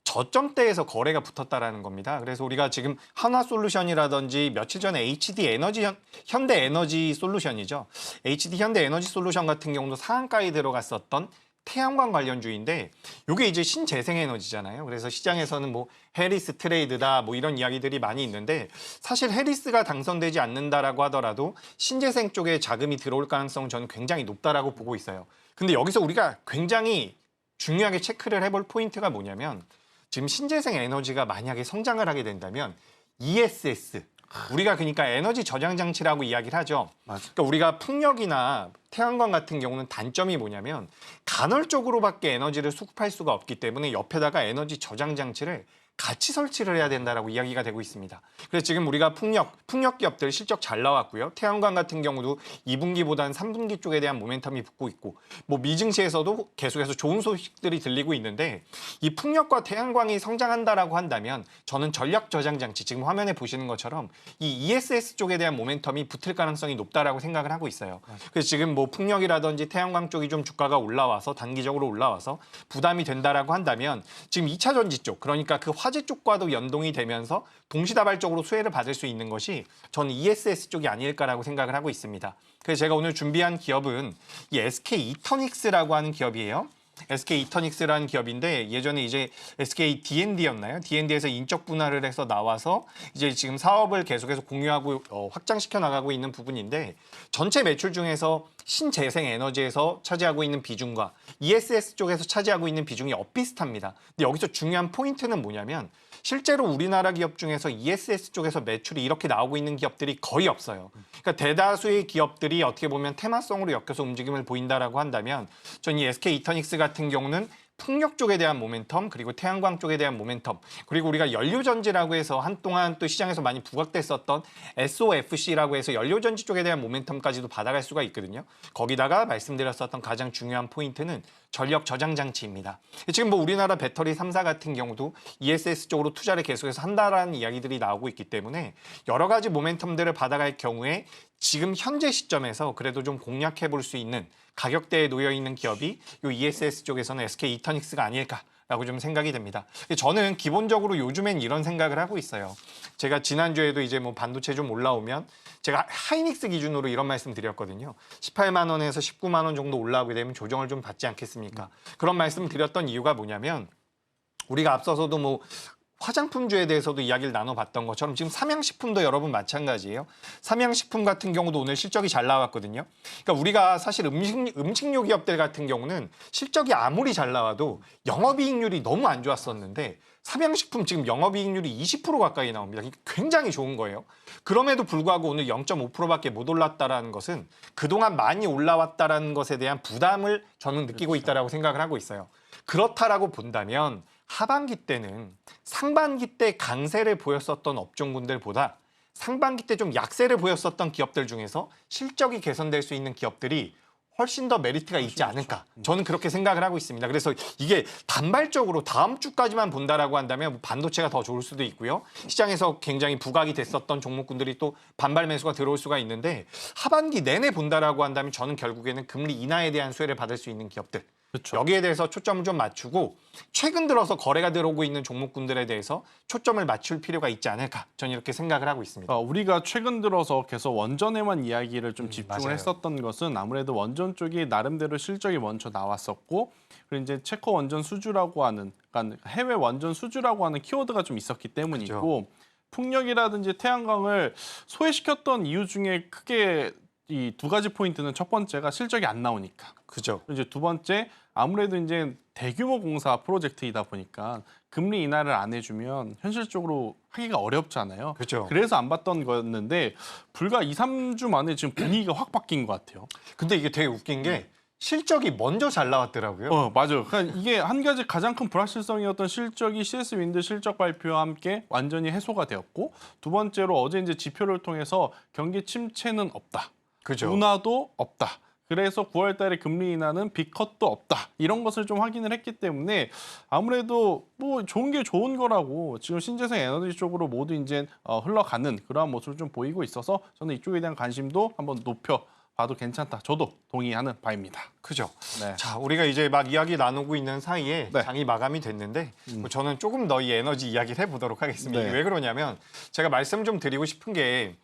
Speaker 3: 저점대에서 거래가 붙었다라는 겁니다. 그래서 우리가 지금 한화솔루션이라든지 며칠 전에 HD 에너지 현대 에너지 솔루션이죠. HD 현대 에너지 솔루션 같은 경우도 상한가에 들어갔었던 태양광 관련주인데 이게 이제 신재생 에너지잖아요. 그래서 시장에서는 뭐 해리스 트레이드다 뭐 이런 이야기들이 많이 있는데 사실 해리스가 당선되지 않는다라고 하더라도 신재생 쪽에 자금이 들어올 가능성은 저는 굉장히 높다라고 보고 있어요. 근데 여기서 우리가 굉장히 중요하게 체크를 해볼 포인트가 뭐냐면 지금 신재생 에너지가 만약에 성장을 하게 된다면 ESS 우리가 그러니까 에너지 저장 장치라고 이야기를 하죠.
Speaker 4: 맞아.
Speaker 3: 그러니까 우리가 풍력이나 태양광 같은 경우는 단점이 뭐냐면 간헐적으로밖에 에너지를 수급할 수가 없기 때문에 옆에다가 에너지 저장 장치를 같이 설치를 해야 된다라고 이야기가 되고 있습니다. 그래서 지금 우리가 풍력 기업들 실적 잘 나왔고요. 태양광 같은 경우도 2분기보다는 3분기 쪽에 대한 모멘텀이 붙고 있고 뭐 미증시에서도 계속해서 좋은 소식들이 들리고 있는데 이 풍력과 태양광이 성장한다라고 한다면 저는 전력 저장 장치 지금 화면에 보시는 것처럼 이 ESS 쪽에 대한 모멘텀이 붙을 가능성이 높다라고 생각을 하고 있어요. 그래서 지금 뭐 풍력이라든지 태양광 쪽이 좀 주가가 올라와서 단기적으로 올라와서 부담이 된다라고 한다면 지금 2차 전지 쪽 그러니까 그 화재 쪽과도 연동이 되면서 동시다발적으로 수혜를 받을 수 있는 것이 저는 ESS 쪽이 아닐까라고 생각을 하고 있습니다. 그래서 제가 오늘 준비한 기업은 이 SK 이터닉스라고 하는 기업이에요. SK 이터닉스라는 기업인데 예전에 이제 SK D&D였나요? D&D에서 인적 분할을 해서 나와서 이제 지금 사업을 계속해서 공유하고 확장시켜 나가고 있는 부분인데 전체 매출 중에서 신재생 에너지에서 차지하고 있는 비중과 ESS 쪽에서 차지하고 있는 비중이 엇비슷합니다. 근데 여기서 중요한 포인트는 뭐냐면 실제로 우리나라 기업 중에서 ESS 쪽에서 매출이 이렇게 나오고 있는 기업들이 거의 없어요. 그러니까 대다수의 기업들이 어떻게 보면 테마성으로 엮여서 움직임을 보인다라고 한다면 전 이 SK 이터닉스 같은 경우는 풍력 쪽에 대한 모멘텀 그리고 태양광 쪽에 대한 모멘텀 그리고 우리가 연료전지라고 해서 한동안 또 시장에서 많이 부각됐었던 SOFC라고 해서 연료전지 쪽에 대한 모멘텀까지도 받아갈 수가 있거든요. 거기다가 말씀드렸었던 가장 중요한 포인트는 전력 저장 장치입니다. 지금 뭐 우리나라 배터리 3사 같은 경우도 ESS 쪽으로 투자를 계속해서 한다라는 이야기들이 나오고 있기 때문에 여러 가지 모멘텀들을 받아갈 경우에 지금 현재 시점에서 그래도 좀 공략해 볼 수 있는 가격대에 놓여 있는 기업이 이 ESS 쪽에서는 SK 이터닉스가 아닐까라고 좀 생각이 됩니다. 저는 기본적으로 요즘엔 이런 생각을 하고 있어요. 제가 지난주에도 이제 뭐 반도체 좀 올라오면 제가 하이닉스 기준으로 이런 말씀 드렸거든요. 18만 원에서 19만 원 정도 올라오게 되면 조정을 좀 받지 않겠습니까? 그런 말씀 드렸던 이유가 뭐냐면 우리가 앞서서도 뭐 화장품주에 대해서도 이야기를 나눠봤던 것처럼 지금 삼양식품도 여러분 마찬가지예요. 삼양식품 같은 경우도 오늘 실적이 잘 나왔거든요. 그러니까 우리가 사실 음식료 기업들 같은 경우는 실적이 아무리 잘 나와도 영업이익률이 너무 안 좋았었는데 삼양식품 지금 영업이익률이 20% 가까이 나옵니다. 굉장히 좋은 거예요. 그럼에도 불구하고 오늘 0.5%밖에 못 올랐다라는 것은 그동안 많이 올라왔다라는 것에 대한 부담을 저는 느끼고 있다라고 생각을 하고 있어요. 그렇다라고 본다면 하반기 때는 상반기 때 강세를 보였었던 업종군들보다 상반기 때 좀 약세를 보였었던 기업들 중에서 실적이 개선될 수 있는 기업들이 훨씬 더 메리트가 있지 않을까. 저는 그렇게 생각을 하고 있습니다. 그래서 이게 단발적으로 다음 주까지만 본다라고 한다면 뭐 반도체가 더 좋을 수도 있고요. 시장에서 굉장히 부각이 됐었던 종목군들이 또 반발 매수가 들어올 수가 있는데 하반기 내내 본다라고 한다면 저는 결국에는 금리 인하에 대한 수혜를 받을 수 있는 기업들.
Speaker 4: 그렇죠.
Speaker 3: 여기에 대해서 초점을 좀 맞추고 최근 들어서 거래가 들어오고 있는 종목군들에 대해서 초점을 맞출 필요가 있지 않을까. 저는 이렇게 생각을 하고 있습니다.
Speaker 4: 우리가 최근 들어서 계속 원전에만 이야기를 좀 집중을
Speaker 3: 맞아요.
Speaker 4: 했었던 것은 아무래도 원전 쪽이 나름대로 실적이 먼저 나왔었고 그리고 이제 체코 원전 수주라고 하는 그러니까 해외 원전 수주라고 하는 키워드가 좀 있었기 때문이고 풍력이라든지 태양광을 소외시켰던 이유 중에 크게 이 두 가지 포인트는 첫 번째가 실적이 안 나오니까.
Speaker 3: 그죠.
Speaker 4: 이제 두 번째 아무래도 이제 대규모 공사 프로젝트이다 보니까 금리 인하를 안 해주면 현실적으로 하기가 어렵잖아요.
Speaker 3: 그죠.
Speaker 4: 그래서 안 봤던 거였는데 불과 2, 3주 만에 지금 분위기가 확 바뀐 것 같아요.
Speaker 3: 근데 이게 되게 웃긴 게 실적이 먼저 잘 나왔더라고요.
Speaker 4: 맞아요. 그러니까 이게 한 가지 가장 큰 불확실성이었던 실적이 CS 윈드 실적 발표와 함께 완전히 해소가 되었고 두 번째로 어제 이제 지표를 통해서 경기 침체는 없다.
Speaker 3: 그죠.
Speaker 4: 둔화도 없다. 그래서 9월 달에 금리 인하는 빅컷도 없다. 이런 것을 좀 확인을 했기 때문에 아무래도 뭐 좋은 게 좋은 거라고 지금 신재생 에너지 쪽으로 모두 이제 흘러가는 그러한 모습을 좀 보이고 있어서 저는 이쪽에 대한 관심도 한번 높여봐도 괜찮다. 저도 동의하는 바입니다.
Speaker 3: 그죠.
Speaker 4: 네.
Speaker 3: 자, 우리가 이제 막 이야기 나누고 있는 사이에
Speaker 4: 네.
Speaker 3: 장이 마감이 됐는데 뭐 저는 조금 더 이 에너지 이야기를 해보도록 하겠습니다.
Speaker 4: 네.
Speaker 3: 왜 그러냐면 제가 말씀 좀 드리고 싶은 게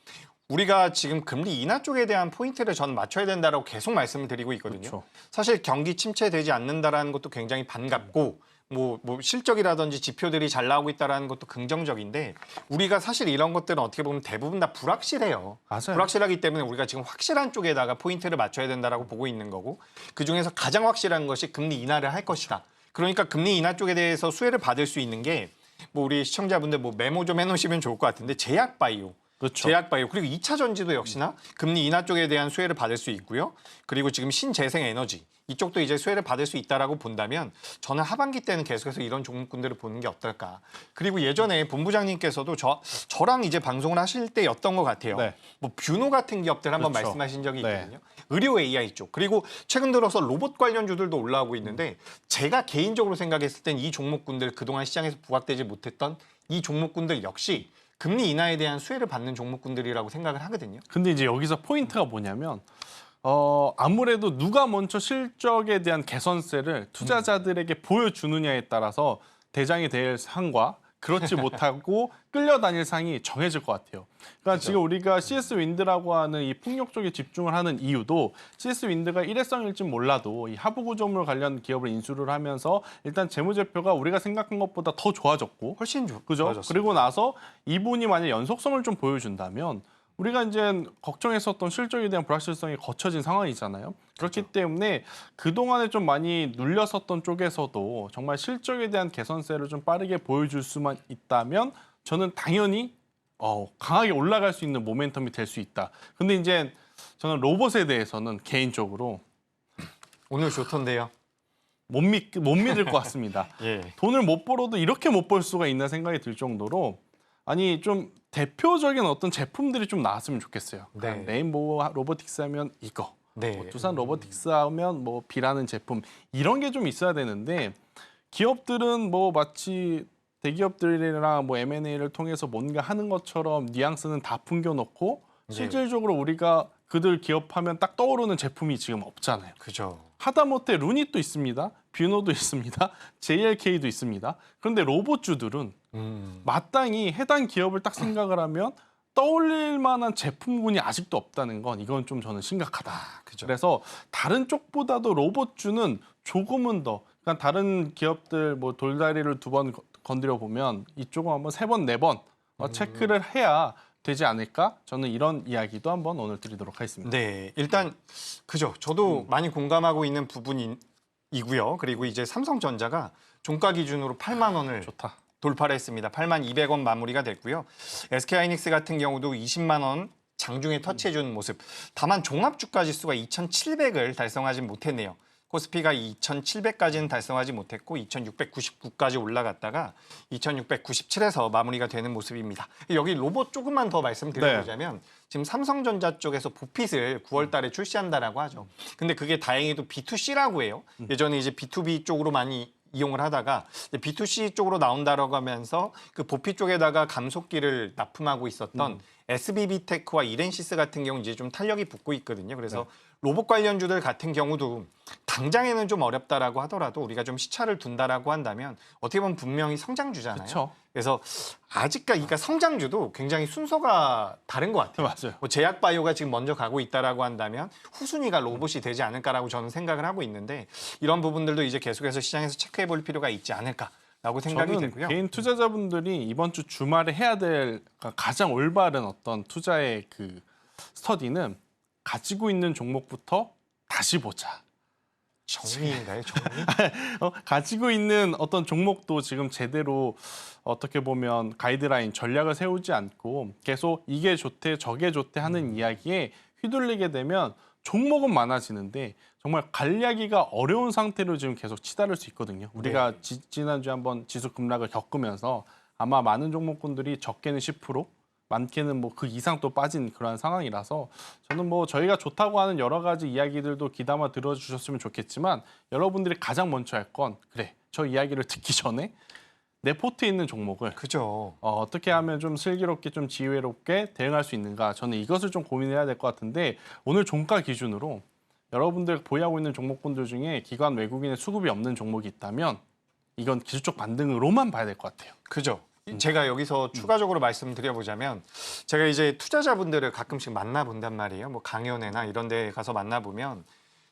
Speaker 3: 우리가 지금 금리 인하 쪽에 대한 포인트를 저는 맞춰야 된다라고 계속 말씀을 드리고 있거든요.
Speaker 4: 그렇죠.
Speaker 3: 사실 경기 침체되지 않는다라는 것도 굉장히 반갑고 뭐 실적이라든지 지표들이 잘 나오고 있다라는 것도 긍정적인데 우리가 사실 이런 것들은 어떻게 보면 대부분 다 불확실해요.
Speaker 4: 맞아요.
Speaker 3: 불확실하기 때문에 우리가 지금 확실한 쪽에다가 포인트를 맞춰야 된다라고 보고 있는 거고 그중에서 가장 확실한 것이 금리 인하를 할 것이다. 그러니까 금리 인하 쪽에 대해서 수혜를 받을 수 있는 게 뭐 우리 시청자분들 뭐 메모 좀 해놓으시면 좋을 것 같은데 제약바이오.
Speaker 4: 그렇죠.
Speaker 3: 제약바이오 그리고 2차 전지도 역시나 금리 인하 쪽에 대한 수혜를 받을 수 있고요. 그리고 지금 신재생 에너지 이쪽도 이제 수혜를 받을 수 있다라고 본다면 저는 하반기 때는 계속해서 이런 종목군들을 보는 게 어떨까. 그리고 예전에 본부장님께서도 저랑 이제 방송을 하실 때였던 것 같아요.
Speaker 4: 네.
Speaker 3: 뭐 뷰노 같은 기업들 한번
Speaker 4: 그렇죠.
Speaker 3: 말씀하신 적이
Speaker 4: 네.
Speaker 3: 있거든요. 의료 AI 쪽 그리고 최근 들어서 로봇 관련주들도 올라오고 있는데 제가 개인적으로 생각했을 땐 이 종목군들 그동안 시장에서 부각되지 못했던 이 종목군들 역시 금리 인하에 대한 수혜를 받는 종목군들이라고 생각을 하거든요.
Speaker 4: 근데 이제 여기서 포인트가 뭐냐면 아무래도 누가 먼저 실적에 대한 개선세를 투자자들에게 보여주느냐에 따라서 대장이 될 상과 그렇지 못하고 끌려다닐 상이 정해질 것 같아요. 그러니까 지금 우리가 CS 윈드라고 하는 이 풍력 쪽에 집중을 하는 이유도 CS 윈드가 일회성일진 몰라도 이 하부 구조물 관련 기업을 인수를 하면서 일단 재무제표가 우리가 생각한 것보다 더 좋아졌고
Speaker 3: 훨씬
Speaker 4: 그죠?
Speaker 3: 좋아졌습니다.
Speaker 4: 그리고 나서 이분이 만약 연속성을 좀 보여준다면 우리가 이제 걱정했었던 실적에 대한 불확실성이 거쳐진 상황이잖아요. 그렇기 때문에 그동안에 좀 많이 눌렸었던 쪽에서도 정말 실적에 대한 개선세를 좀 빠르게 보여줄 수만 있다면 저는 당연히 강하게 올라갈 수 있는 모멘텀이 될 수 있다. 근데 이제 저는 로봇에 대해서는 개인적으로
Speaker 3: 오늘 좋던데요.
Speaker 4: 못 믿을 것 같습니다.
Speaker 3: 예.
Speaker 4: 돈을 못 벌어도 이렇게 못 벌 수가 있나 생각이 들 정도로 아니 좀 대표적인 어떤 제품들이 좀 나왔으면 좋겠어요.
Speaker 3: 네.
Speaker 4: 레인보우 로보틱스 하면 이거,
Speaker 3: 네.
Speaker 4: 뭐 두산 로보틱스 하면 뭐 B라는 제품 이런 게 좀 있어야 되는데 기업들은 뭐 마치 대기업들이랑 뭐 M&A를 통해서 뭔가 하는 것처럼 뉘앙스는 다 풍겨놓고 실질적으로 우리가 그들 기업하면 딱 떠오르는 제품이 지금 없잖아요.
Speaker 3: 그죠.
Speaker 4: 하다못해 루닛도 있습니다. 뷰노도 있습니다. JLK도 있습니다. 그런데 로봇주들은 마땅히 해당 기업을 딱 생각을 하면 떠올릴 만한 제품군이 아직도 없다는 건 이건 좀 저는 심각하다.
Speaker 3: 그죠.
Speaker 4: 그래서 다른 쪽보다도 로봇주는 조금은 더 그러니까 다른 기업들 뭐 돌다리를 2번 건드려 보면 이쪽은 한번 3번, 4번 체크를 해야 되지 않을까? 저는 이런 이야기도 한번 오늘 드리도록 하겠습니다.
Speaker 3: 네, 일단 그죠. 저도 많이 공감하고 있는 부분이고요. 그리고 이제 삼성전자가 종가 기준으로 8만 원을
Speaker 4: 좋다.
Speaker 3: 돌파를 했습니다. 8만 200원 마무리가 됐고요. SK하이닉스 같은 경우도 20만 원 장중에 터치해주는 모습. 다만 종합주가 지수가 2,700을 달성하지 못했네요. 코스피가 2,700까지는 달성하지 못했고 2,699까지 올라갔다가 2,697에서 마무리가 되는 모습입니다. 여기 로봇 조금만 더 말씀드려보자면 지금 삼성전자 쪽에서 보핏을 9월 달에 출시한다라고 하죠. 근데 그게 다행히도 B2C라고 해요. 예전에 이제 B2B 쪽으로 많이 이용을 하다가 이제 B2C 쪽으로 나온다라고 하면서 그 보핏 쪽에다가 감속기를 납품하고 있었던 SBB테크와 이렌시스 같은 경우 이제 좀 탄력이 붙고 있거든요. 그래서 로봇 관련주들 같은 경우도 당장에는 좀 어렵다라고 하더라도 우리가 좀 시차를 둔다라고 한다면 어떻게 보면 분명히 성장주잖아요.
Speaker 4: 그쵸.
Speaker 3: 그래서 아직까지 그러니까 성장주도 굉장히 순서가 다른 것 같아요.
Speaker 4: 맞아요.
Speaker 3: 뭐 제약바이오가 지금 먼저 가고 있다라고 한다면 후순위가 로봇이 되지 않을까라고 저는 생각을 하고 있는데 이런 부분들도 이제 계속해서 시장에서 체크해 볼 필요가 있지 않을까라고 생각이
Speaker 4: 저는
Speaker 3: 되고요.
Speaker 4: 개인 투자자분들이 이번 주 주말에 해야 될 가장 올바른 어떤 투자의 그 스터디는 가지고 있는 종목부터 다시 보자.
Speaker 3: 정리인가요, 정리?
Speaker 4: 가지고 있는 어떤 종목도 지금 제대로 어떻게 보면 가이드라인 전략을 세우지 않고 계속 이게 좋대 저게 좋대 하는 이야기에 휘둘리게 되면 종목은 많아지는데 정말 관리하기가 어려운 상태로 지금 계속 치달을 수 있거든요. 우리가 지난주에 한번 지수 급락을 겪으면서 아마 많은 종목군들이 적게는 10%, 많게는 뭐 그 이상 또 빠진 그러한 상황이라서 저는 뭐 저희가 좋다고 하는 여러 가지 이야기들도 귀담아 들어주셨으면 좋겠지만 여러분들이 가장 먼저 할 건 그래 저 이야기를 듣기 전에 내 포트에 있는 종목을
Speaker 3: 그죠.
Speaker 4: 어떻게 하면 좀 슬기롭게 좀 지혜롭게 대응할 수 있는가 저는 이것을 좀 고민해야 될 것 같은데 오늘 종가 기준으로 여러분들 보유하고 있는 종목군들 중에 기관 외국인의 수급이 없는 종목이 있다면 이건 기술적 반등으로만 봐야 될 것 같아요.
Speaker 3: 그죠. 제가 여기서 추가적으로 말씀드려보자면 제가 이제 투자자분들을 가끔씩 만나본단 말이에요. 뭐 강연회나 이런 데 가서 만나보면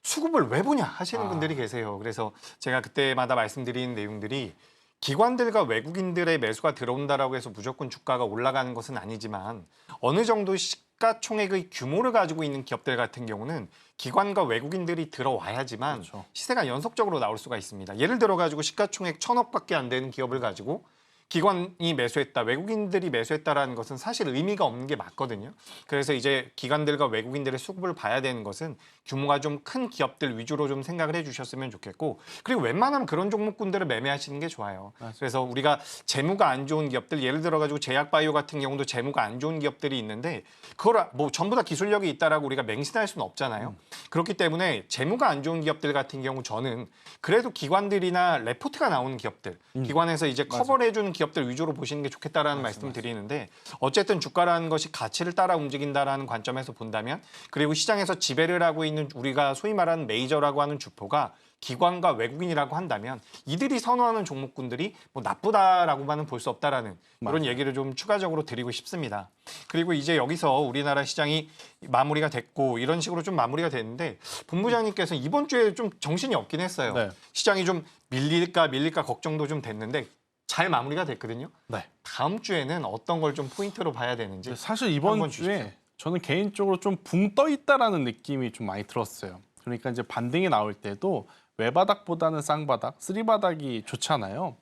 Speaker 3: 수급을 왜 보냐 하시는 분들이 계세요. 그래서 제가 그때마다 말씀드리는 내용들이 기관들과 외국인들의 매수가 들어온다라고 해서 무조건 주가가 올라가는 것은 아니지만 어느 정도 시가총액의 규모를 가지고 있는 기업들 같은 경우는 기관과 외국인들이 들어와야지만
Speaker 4: 그렇죠.
Speaker 3: 시세가 연속적으로 나올 수가 있습니다. 예를 들어 가지고 시가총액 1,000억밖에 안 되는 기업을 가지고 기관이 매수했다, 외국인들이 매수했다라는 것은 사실 의미가 없는 게 맞거든요. 그래서 이제 기관들과 외국인들의 수급을 봐야 되는 것은 규모가 좀 큰 기업들 위주로 좀 생각을 해주셨으면 좋겠고 그리고 웬만하면 그런 종목군들을 매매하시는 게 좋아요.
Speaker 4: 맞아요.
Speaker 3: 그래서 우리가 재무가 안 좋은 기업들, 예를 들어 가지고 제약바이오 같은 경우도 재무가 안 좋은 기업들이 있는데 그걸 뭐 전부 다 기술력이 있다라고 우리가 맹신할 수는 없잖아요. 그렇기 때문에 재무가 안 좋은 기업들 같은 경우 저는 그래도 기관들이나 레포트가 나오는 기업들, 기관에서 이제 커버해주는 기업들 위주로 보시는 게 좋겠다라는 말씀을 드리는데 어쨌든 주가라는 것이 가치를 따라 움직인다라는 관점에서 본다면 그리고 시장에서 지배를 하고 있는 우리가 소위 말하는 메이저라고 하는 주포가 기관과 외국인이라고 한다면 이들이 선호하는 종목군들이 뭐 나쁘다라고만은 볼 수 없다라는 그런 얘기를 좀 추가적으로 드리고 싶습니다. 그리고 이제 여기서 우리나라 시장이 마무리가 됐고 이런 식으로 좀 마무리가 됐는데 본부장님께서 이번 주에 좀 정신이 없긴 했어요.
Speaker 4: 네.
Speaker 3: 시장이 좀 밀릴까 걱정도 좀 됐는데 잘 마무리가 됐거든요.
Speaker 4: 네.
Speaker 3: 다음 주에는 어떤 걸 좀 포인트로 봐야 되는지
Speaker 4: 사실 이번
Speaker 3: 한번
Speaker 4: 주에
Speaker 3: 주시죠.
Speaker 4: 저는 개인적으로 좀 붕 떠 있다라는 느낌이 좀 많이 들었어요. 그러니까 이제 반등이 나올 때도 외바닥보다는 쌍바닥, 쓰리바닥이 좋잖아요.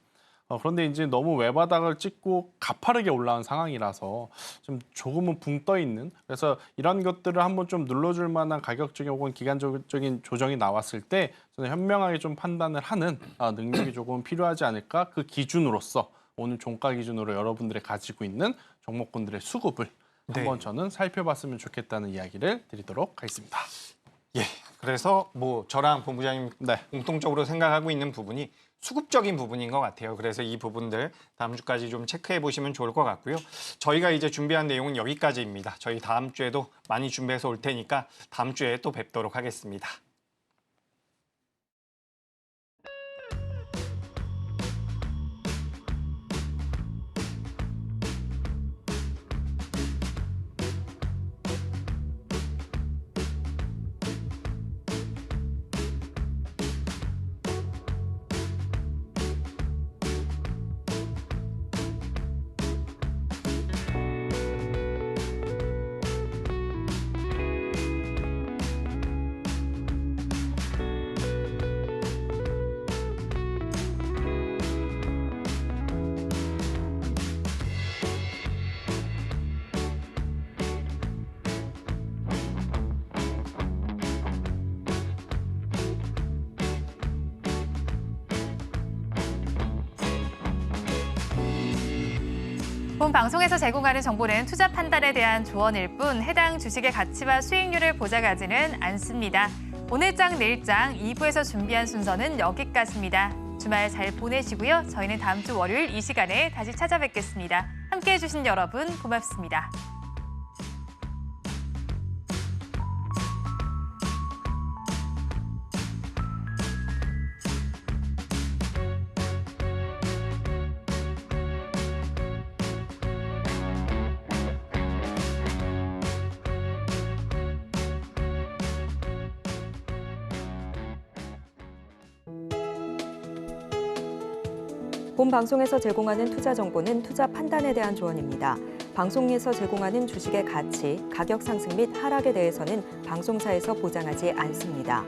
Speaker 4: 그런데 이제 너무 외바닥을 찍고 가파르게 올라온 상황이라서 좀 조금은 붕 떠 있는 그래서 이런 것들을 한번 좀 눌러줄 만한 가격적인 혹은 기간적인 조정이 나왔을 때 저는 현명하게 좀 판단을 하는 능력이 조금 필요하지 않을까 그 기준으로서 오늘 종가 기준으로 여러분들이 가지고 있는 종목군들의 수급을 한번 저는 살펴봤으면 좋겠다는 이야기를 드리도록 하겠습니다.
Speaker 3: 예. 그래서 뭐 저랑 본부장님
Speaker 4: 네.
Speaker 3: 공통적으로 생각하고 있는 부분이 수급적인 부분인 것 같아요. 그래서 이 부분들 다음 주까지 좀 체크해 보시면 좋을 것 같고요. 저희가 이제 준비한 내용은 여기까지입니다. 저희 다음 주에도 많이 준비해서 올 테니까 다음 주에 또 뵙도록 하겠습니다.
Speaker 2: 본 방송에서 제공하는 정보는 투자 판단에 대한 조언일 뿐 해당 주식의 가치와 수익률을 보장하지는 않습니다. 오늘장 내일장 2부에서 준비한 순서는 여기까지입니다. 주말 잘 보내시고요. 저희는 다음 주 월요일 이 시간에 다시 찾아뵙겠습니다. 함께해 주신 여러분 고맙습니다.
Speaker 1: 본 방송에서 제공하는 투자 정보는 투자 판단에 대한 조언입니다. 방송에서 제공하는 주식의 가치, 가격 상승 및 하락에 대해서는 방송사에서 보장하지 않습니다.